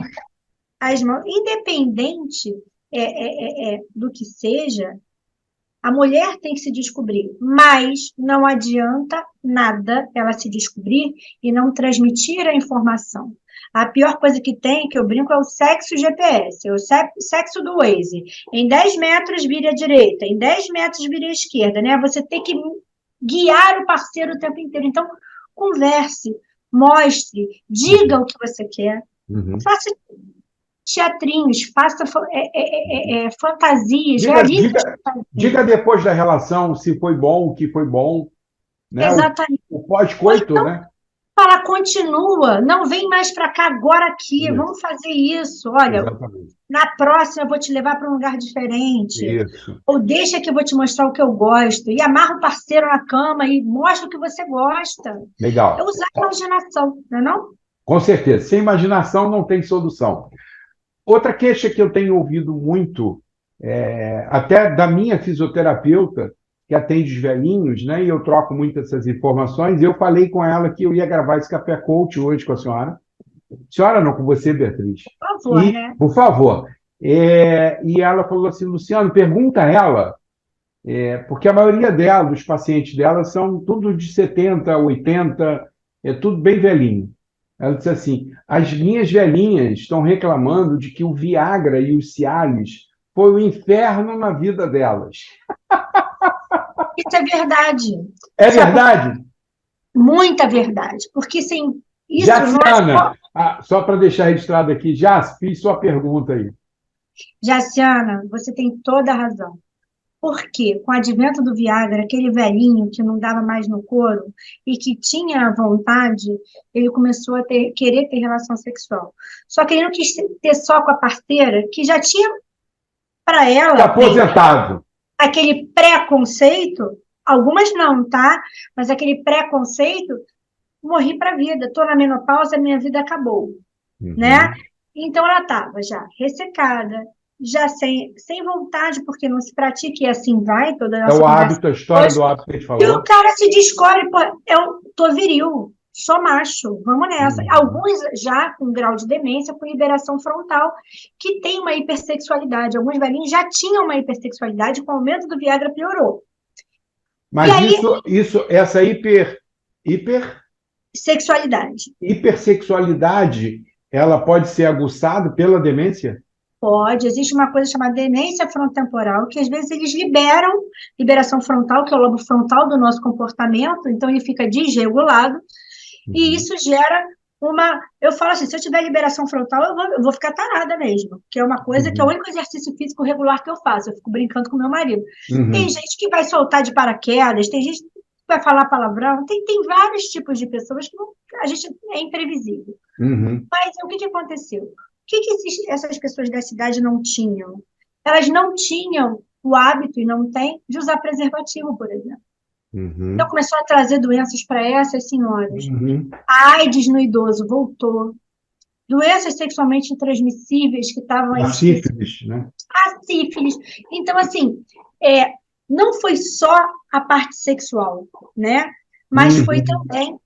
as mãos, independente do que seja, a mulher tem que se descobrir, mas não adianta nada ela se descobrir e não transmitir a informação. A pior coisa que tem, que eu brinco, é o sexo GPS, o sexo do Waze. Em 10 metros vire à direita, em 10 metros vire à esquerda, né? Você tem que guiar o parceiro o tempo inteiro. Então, converse, mostre, diga o que você quer, faça teatrinhos, faça fantasias, realize
diga depois da relação se foi bom, o que foi bom. Né?
Exatamente.
O pós-coito, então, né?
Fala, continua, não vem mais para cá agora aqui, vamos fazer isso. Olha, na próxima eu vou te levar para um lugar diferente. Ou deixa que eu vou te mostrar o que eu gosto. E amarra o parceiro na cama e mostra o que você gosta.
Legal.
É usar a imaginação, não é não?
Com certeza. Sem imaginação não tem solução. Outra queixa que eu tenho ouvido muito, até da minha fisioterapeuta, que atende os velhinhos, né? E eu troco muito essas informações. Eu falei com ela que eu ia gravar esse Café Coach hoje com a senhora. Senhora, não, com você, Beatriz.
Por favor, né?
Por favor. E ela falou assim, Luciano, pergunta a ela, porque a maioria dela, dos pacientes dela, são tudo de 70, 80, é tudo bem velhinho. Ela disse assim, as minhas velhinhas estão reclamando de que o Viagra e os Cialis foi o inferno na vida delas.
Isso é verdade.
É verdade?
Muita verdade. Porque sem isso...
Jaciana, só para deixar registrado aqui, já fiz sua pergunta aí.
Jaciana, você tem toda a razão. Porque com o advento do Viagra, aquele velhinho que não dava mais no couro e que tinha vontade, ele começou a querer ter relação sexual. Só que ele não quis ter só com a parceira, que já tinha para ela...
aposentado.
Aquele preconceito, algumas não, tá? Mas aquele preconceito, morri para a vida, estou na menopausa, minha vida acabou, né? Então ela estava já ressecada, já sem vontade, porque não se pratica, e assim vai toda a nossa
hábito, a história do hábito que a gente falou.
E o cara se descobre, pô, eu tô viril, sou macho, vamos nessa. Alguns já com grau de demência, com liberação frontal, que tem uma hipersexualidade. Alguns velhinhos já tinham uma hipersexualidade, com o aumento do Viagra piorou.
Mas essa
sexualidade.
Hipersexualidade, ela pode ser aguçada pela demência?
Pode, existe uma coisa chamada demência frontotemporal, que às vezes eles liberam liberação frontal, que é o lobo frontal do nosso comportamento, então ele fica desregulado, e isso gera Eu falo assim, se eu tiver liberação frontal, eu vou ficar tarada mesmo, que é uma coisa que é o
Uhum.
único exercício físico regular que eu faço, eu fico brincando com meu marido. Tem
Uhum.
gente que vai soltar de paraquedas, tem gente que vai falar palavrão, tem vários tipos de pessoas que a gente é imprevisível.
Uhum.
Mas o que aconteceu? O que essas pessoas da cidade não tinham? Elas não tinham o hábito, e não têm, de usar preservativo, por exemplo. Então,
Uhum.
começou a trazer doenças para essas senhoras.
Uhum.
A AIDS no idoso voltou. Doenças sexualmente transmissíveis que estavam
A
aí esquecidas.
sífilis, né?
A sífilis. Então, assim, é, não foi só a parte sexual, né? Mas foi
Uhum.
também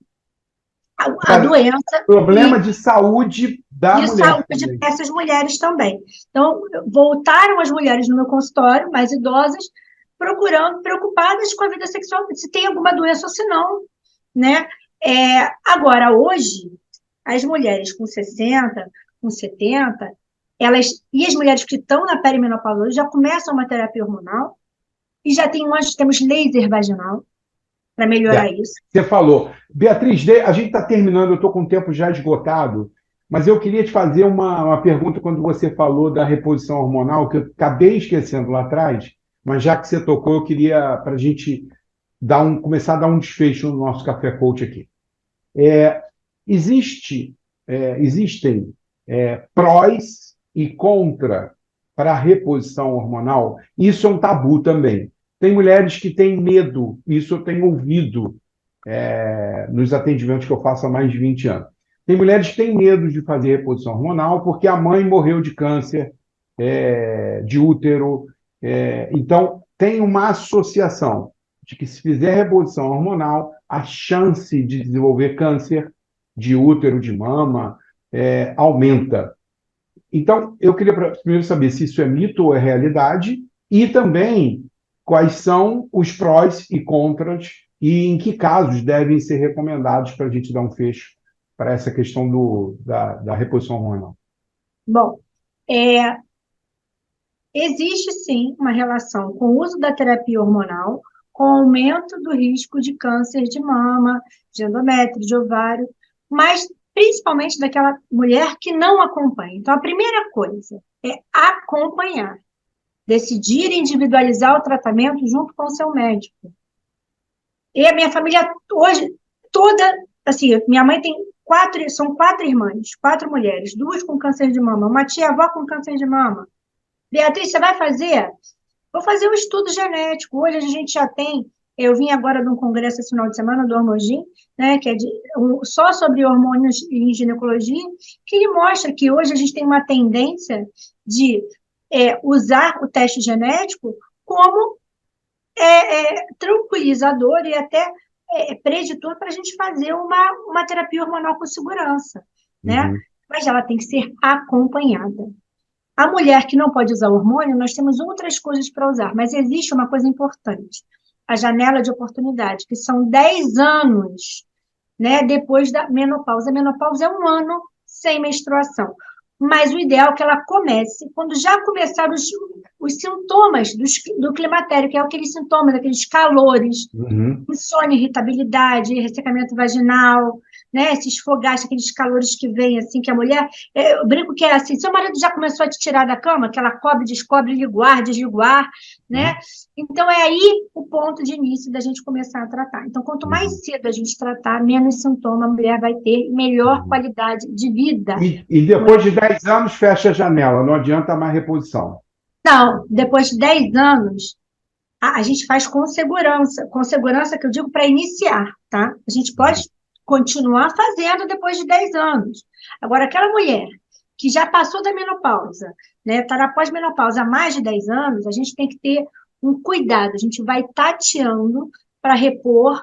a doença
Problema
e
de saúde da
de
mulher
saúde
também.
dessas mulheres também. Então, voltaram as mulheres no meu consultório, mais idosas, procurando, preocupadas com a vida sexual, se tem alguma doença ou se não, né? Agora, hoje, as mulheres com 60, com 70, e as mulheres que estão na perimenopausa já começam uma terapia hormonal, e nós temos laser vaginal para
É,
melhorar isso.
você falou. Beatriz, a gente está terminando, eu estou com o tempo já esgotado, mas eu queria te fazer uma pergunta quando você falou da reposição hormonal, que eu acabei esquecendo lá atrás, mas já que você tocou, eu queria, para a gente começar a dar um desfecho no nosso Café Coach aqui. Existe, existem prós e contra para a reposição hormonal. Isso é um tabu também. Tem mulheres que têm medo, isso eu tenho ouvido nos atendimentos que eu faço há mais de 20 anos. Tem mulheres que têm medo de fazer reposição hormonal porque a mãe morreu de câncer de útero. Então, tem uma associação de que se fizer reposição hormonal, a chance de desenvolver câncer de útero, de mama, aumenta. Então, eu queria primeiro saber se isso é mito ou é realidade, e também quais são os prós e contras, e em que casos devem ser recomendados para a gente dar um fecho para essa questão da reposição hormonal.
Bom, é, existe sim uma relação com o uso da terapia hormonal, com o aumento do risco de câncer de mama, de endométrio, de ovário, mas principalmente daquela mulher que não acompanha. Então, a primeira coisa é acompanhar, decidir individualizar o tratamento junto com o seu médico. E a minha família hoje toda, assim, minha mãe tem são 4 irmãs, 4 mulheres, 2 com câncer de mama, uma tia-avó com câncer de mama. Beatriz, você vai fazer? Vou fazer um estudo genético. Hoje a gente já tem, eu vim agora de um congresso esse final de semana do Hormogin, né, que é só sobre hormônios em ginecologia, que ele mostra que hoje a gente tem uma tendência de usar o teste genético como tranquilizador e até preditor para a gente fazer uma terapia hormonal com segurança, né?
Uhum.
Mas ela tem que ser acompanhada. A mulher que não pode usar hormônio, nós temos outras coisas para usar, mas existe uma coisa importante, a janela de oportunidade, que são 10 anos, né, depois da menopausa. A menopausa é 1 ano sem menstruação, mas o ideal é que ela comece quando já começaram os sintomas do climatério, que é aqueles sintomas, aqueles calores,
Uhum.
insônia, irritabilidade, ressecamento vaginal, né? Esses fogachos, aqueles calores que vêm assim, que a mulher. Eu brinco que é assim: seu marido já começou a te tirar da cama, que ela cobre, descobre, liguar, desliguar, né?
Uhum.
Então é aí o ponto de início da gente começar a tratar. Então, quanto
Uhum.
mais cedo a gente tratar, menos sintoma a mulher vai ter, melhor
Uhum.
qualidade de vida.
E depois de 10 anos, fecha a janela, não adianta mais reposição.
Então, depois de 10 anos, a gente faz com segurança que eu digo para iniciar, tá? A gente pode continuar fazendo depois de 10 anos. Agora, aquela mulher que já passou da menopausa, né, está na pós-menopausa há mais de 10 anos, a gente tem que ter um cuidado, a gente vai tateando para repor,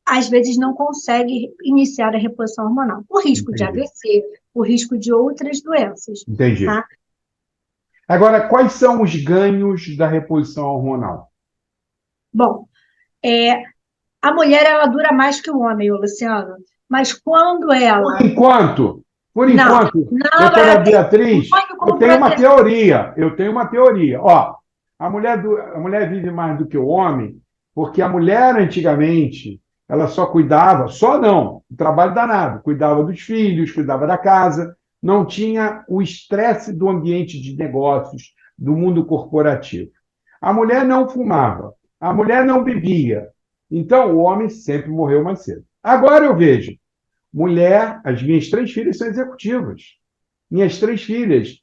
às vezes não consegue iniciar a reposição hormonal, por risco de
Entendi.
AVC, por risco de outras doenças,
Entendi.
tá?
Agora, quais são os ganhos da reposição hormonal?
Bom, é, a mulher, ela dura mais que o homem, ô Luciano. Mas quando
Por
ela.
enquanto, por
Não,
enquanto,
não,
doutora
ela tem
Beatriz,
hormônio
eu
como
tenho uma
proteção.
teoria. Eu tenho uma teoria. Ó, a mulher vive mais do que o homem, porque a mulher antigamente ela só cuidava, só não, o trabalho danado, cuidava dos filhos, cuidava da casa, não tinha o estresse do ambiente de negócios, do mundo corporativo. A mulher não fumava, a mulher não bebia. Então, o homem sempre morreu mais cedo. Agora eu vejo, mulher, as minhas três filhas são executivas. Minhas três filhas,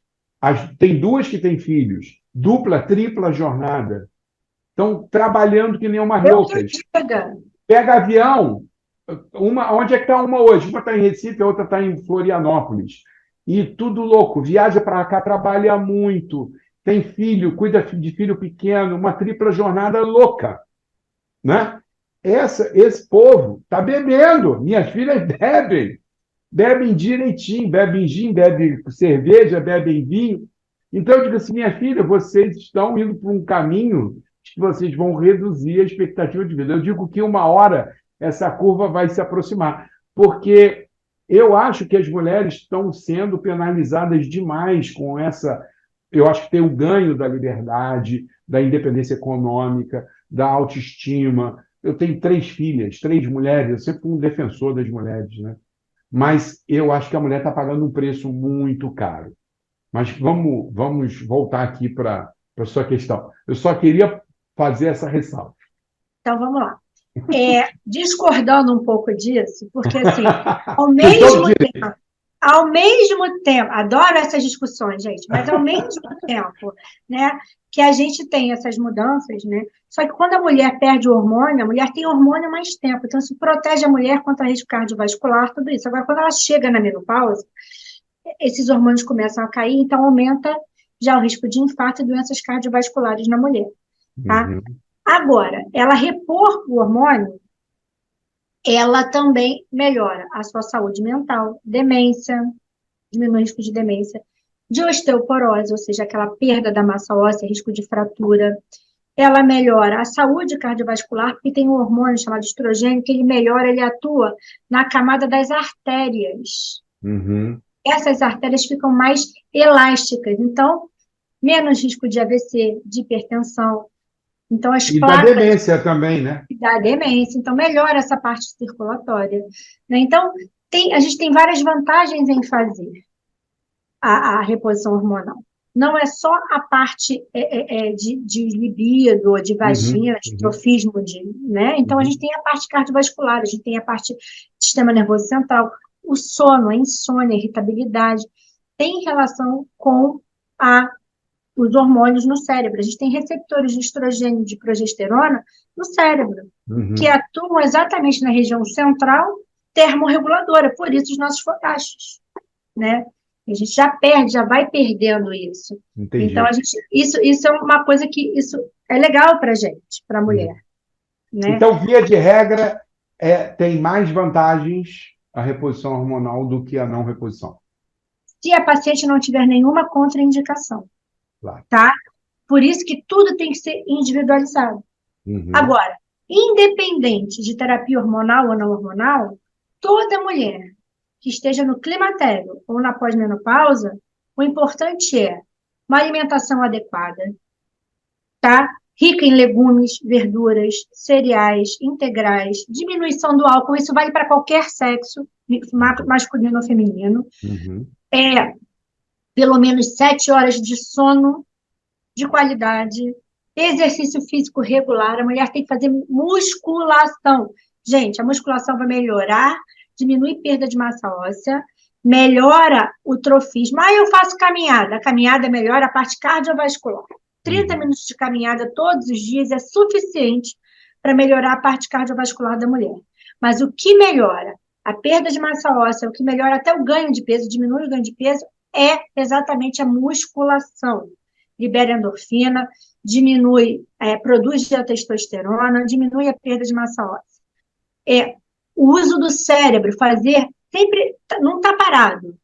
tem duas que têm filhos, dupla, tripla jornada. Estão trabalhando que nem umas
Eu que
loucas.
diga.
Pega avião, onde é que está uma hoje? Uma está em Recife, a outra está em Florianópolis. E tudo louco, viaja para cá, trabalha muito, tem filho, cuida de filho pequeno, uma tripla jornada louca, né? Esse povo está bebendo. Minhas filhas bebem direitinho, bebem gin, bebem cerveja, bebem vinho. Então, eu digo assim, minha filha, vocês estão indo por um caminho que vocês vão reduzir a expectativa de vida. Eu digo que uma hora essa curva vai se aproximar, porque eu acho que as mulheres estão sendo penalizadas demais com essa. Eu acho que tem o ganho da liberdade, da independência econômica, da autoestima. Eu tenho três filhas, três mulheres, eu sempre fui um defensor das mulheres, né? Mas eu acho que a mulher está pagando um preço muito caro. Mas vamos voltar aqui para a sua questão. Eu só queria fazer essa ressalva.
Então, vamos lá. Discordando um pouco disso, porque, assim, ao
Tem todo
mesmo
direito.
tempo, adoro essas discussões, gente, mas ao mesmo tempo, né, que a gente tem essas mudanças, né, só que quando a mulher perde o hormônio, a mulher tem hormônio há mais tempo, então isso protege a mulher contra risco cardiovascular, tudo isso. Agora, quando ela chega na menopausa, esses hormônios começam a cair, então aumenta já o risco de infarto e doenças cardiovasculares na mulher, tá?
Uhum.
Agora, ela repor o hormônio, ela também melhora a sua saúde mental, demência, diminui o risco de demência, de osteoporose, ou seja, aquela perda da massa óssea, risco de fratura. Ela melhora a saúde cardiovascular, porque tem um hormônio chamado estrogênio, que ele atua na camada das artérias.
Uhum.
Essas artérias ficam mais elásticas, então, menos risco de AVC, de hipertensão. Então, as
E da
placas
demência também, né?
da demência, então melhora essa parte circulatória, né? Então, a gente tem várias vantagens em fazer a reposição hormonal. Não é só a parte de libido, de
Uhum.
vagina, de
Uhum.
trofismo, né? Então, a gente
Uhum.
tem a parte cardiovascular, a gente tem a parte do sistema nervoso central, o sono, a insônia, a irritabilidade, tem relação com os hormônios no cérebro. A gente tem receptores de estrogênio e de progesterona no cérebro, que
Uhum.
atuam exatamente na região central termorreguladora, por isso os nossos focachos, né? A gente já perde, já vai perdendo isso. Então,
Entendi.
isso é uma coisa que isso é legal para a gente, para a
Uhum.
mulher, né?
Então, via de regra, tem mais vantagens a reposição hormonal do que a não reposição.
Se a paciente não tiver nenhuma contraindicação,
Claro.
tá? Por isso que tudo tem que ser individualizado.
Uhum.
Agora, independente de terapia hormonal ou não hormonal, toda mulher que esteja no climatério ou na pós-menopausa, o importante é uma alimentação adequada, tá? Rica em legumes, verduras, cereais, integrais, diminuição do álcool, isso vale para qualquer sexo, masculino ou feminino.
Uhum.
Pelo menos 7 horas de sono de qualidade, exercício físico regular, a mulher tem que fazer musculação. Gente, a musculação vai melhorar, diminui perda de massa óssea, melhora o trofismo. Eu faço caminhada. A caminhada melhora a parte cardiovascular. 30
Uhum.
minutos de caminhada todos os dias é suficiente para melhorar a parte cardiovascular da mulher. Mas o que melhora a perda de massa óssea, o que melhora até o ganho de peso, diminui o ganho de peso, é exatamente a musculação. Libera endorfina, produz a testosterona, diminui a perda de massa óssea. O uso do cérebro, fazer sempre, não está parado.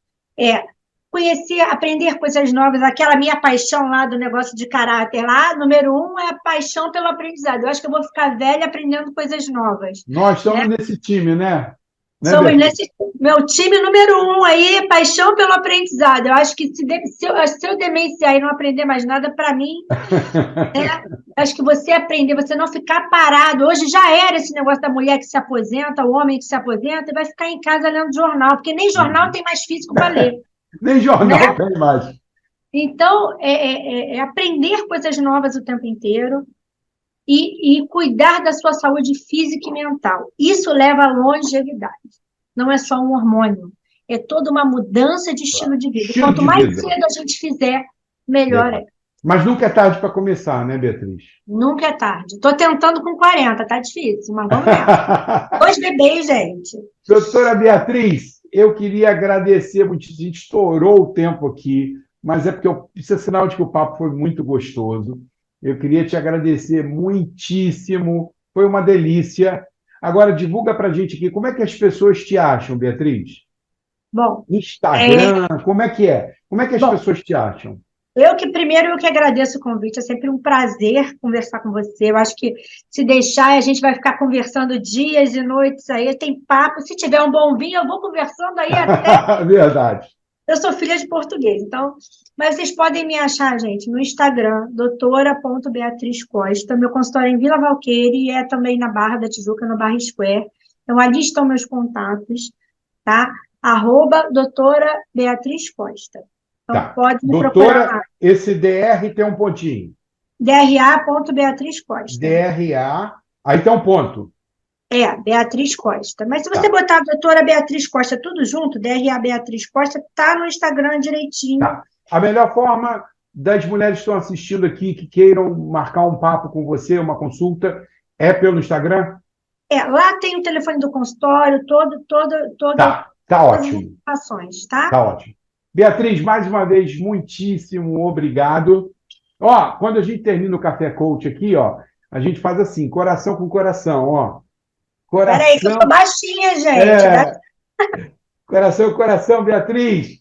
Conhecer, aprender coisas novas, aquela minha paixão lá do negócio de caráter lá, número 1 é a paixão pelo aprendizado. Eu acho que eu vou ficar velha aprendendo coisas novas,
Nós
né?
estamos nesse time, né? Né,
Somos
Beatriz?
nesse meu time número 1 aí, paixão pelo aprendizado. Eu acho que se eu demenciar e não aprender mais nada, para mim, acho que você aprender, você não ficar parado. Hoje já era esse negócio da mulher que se aposenta, o homem que se aposenta e vai ficar em casa lendo jornal, porque nem jornal tem mais físico para ler,
Nem
né?
jornal tem mais.
Então, é aprender coisas novas o tempo inteiro e cuidar da sua saúde física e mental. Isso leva à longevidade. Não é só um hormônio, é toda uma mudança de estilo de vida.
Estilo
Quanto
de
mais
vida.
cedo a gente fizer, melhor
Legal.
é.
Mas nunca é tarde para começar, né, Beatriz?
Nunca é tarde. Estou tentando com 40, tá difícil, mas vamos nessa. 2 bebês, gente.
Doutora Beatriz, eu queria agradecer muito. A gente estourou o tempo aqui, mas é porque isso é sinal de que o papo foi muito gostoso. Eu queria te agradecer muitíssimo. Foi uma delícia. Agora, divulga para a gente aqui como é que as pessoas te acham, Beatriz?
Bom,
Instagram, como é que é? Como é que as
bom,
pessoas te acham?
eu que agradeço o convite, é sempre um prazer conversar com você. Eu acho que se deixar, a gente vai ficar conversando dias e noites aí, tem papo. Se tiver um bom vinho, eu vou conversando aí até.
Verdade.
Eu sou filha de português, então. Mas vocês podem me achar, gente, no Instagram, doutora.beatriz Costa. Meu consultório é em Vila Valqueire e é também na Barra da Tijuca, no Barra Square. Então, ali estão meus contatos, tá? @doutora Beatriz Costa. Então,
Tá.
pode me procurar
Doutora,
lá.
esse DR tem um pontinho.
DRA.Beatriz Costa.
DRA. Aí tem um ponto.
É, Beatriz Costa. Mas se você
Tá.
botar doutora Beatriz Costa tudo junto, DRA Beatriz Costa, tá no Instagram direitinho.
Tá. A melhor forma das mulheres que estão assistindo aqui, que queiram marcar um papo com você, uma consulta, é pelo Instagram?
Lá tem o telefone do consultório, todas
Tá
as
ótimo.
informações, tá?
Tá ótimo. Beatriz, mais uma vez, muitíssimo obrigado. Ó, quando a gente termina o Café Coach aqui, ó, a gente faz assim, coração com coração, ó.
Peraí, que eu
Coração,
sou baixinha, gente.
é, coração, coração, Beatriz. Muito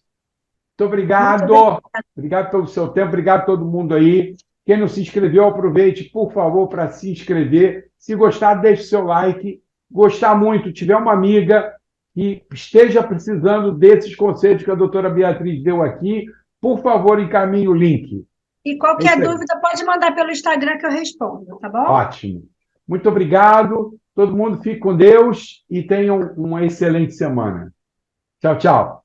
Muito
obrigado.
bem.
Obrigado pelo seu tempo. Obrigado a todo mundo aí. Quem não se inscreveu, aproveite, por favor, para se inscrever. Se gostar, deixe seu like. Gostar muito, tiver uma amiga que esteja precisando desses conselhos que a doutora Beatriz deu aqui, por favor, encaminhe o link.
E
É
qualquer
isso aí.
dúvida, pode mandar pelo Instagram que eu respondo, tá bom?
Ótimo. Muito obrigado. Todo mundo fique com Deus e tenham uma excelente semana. Tchau, tchau.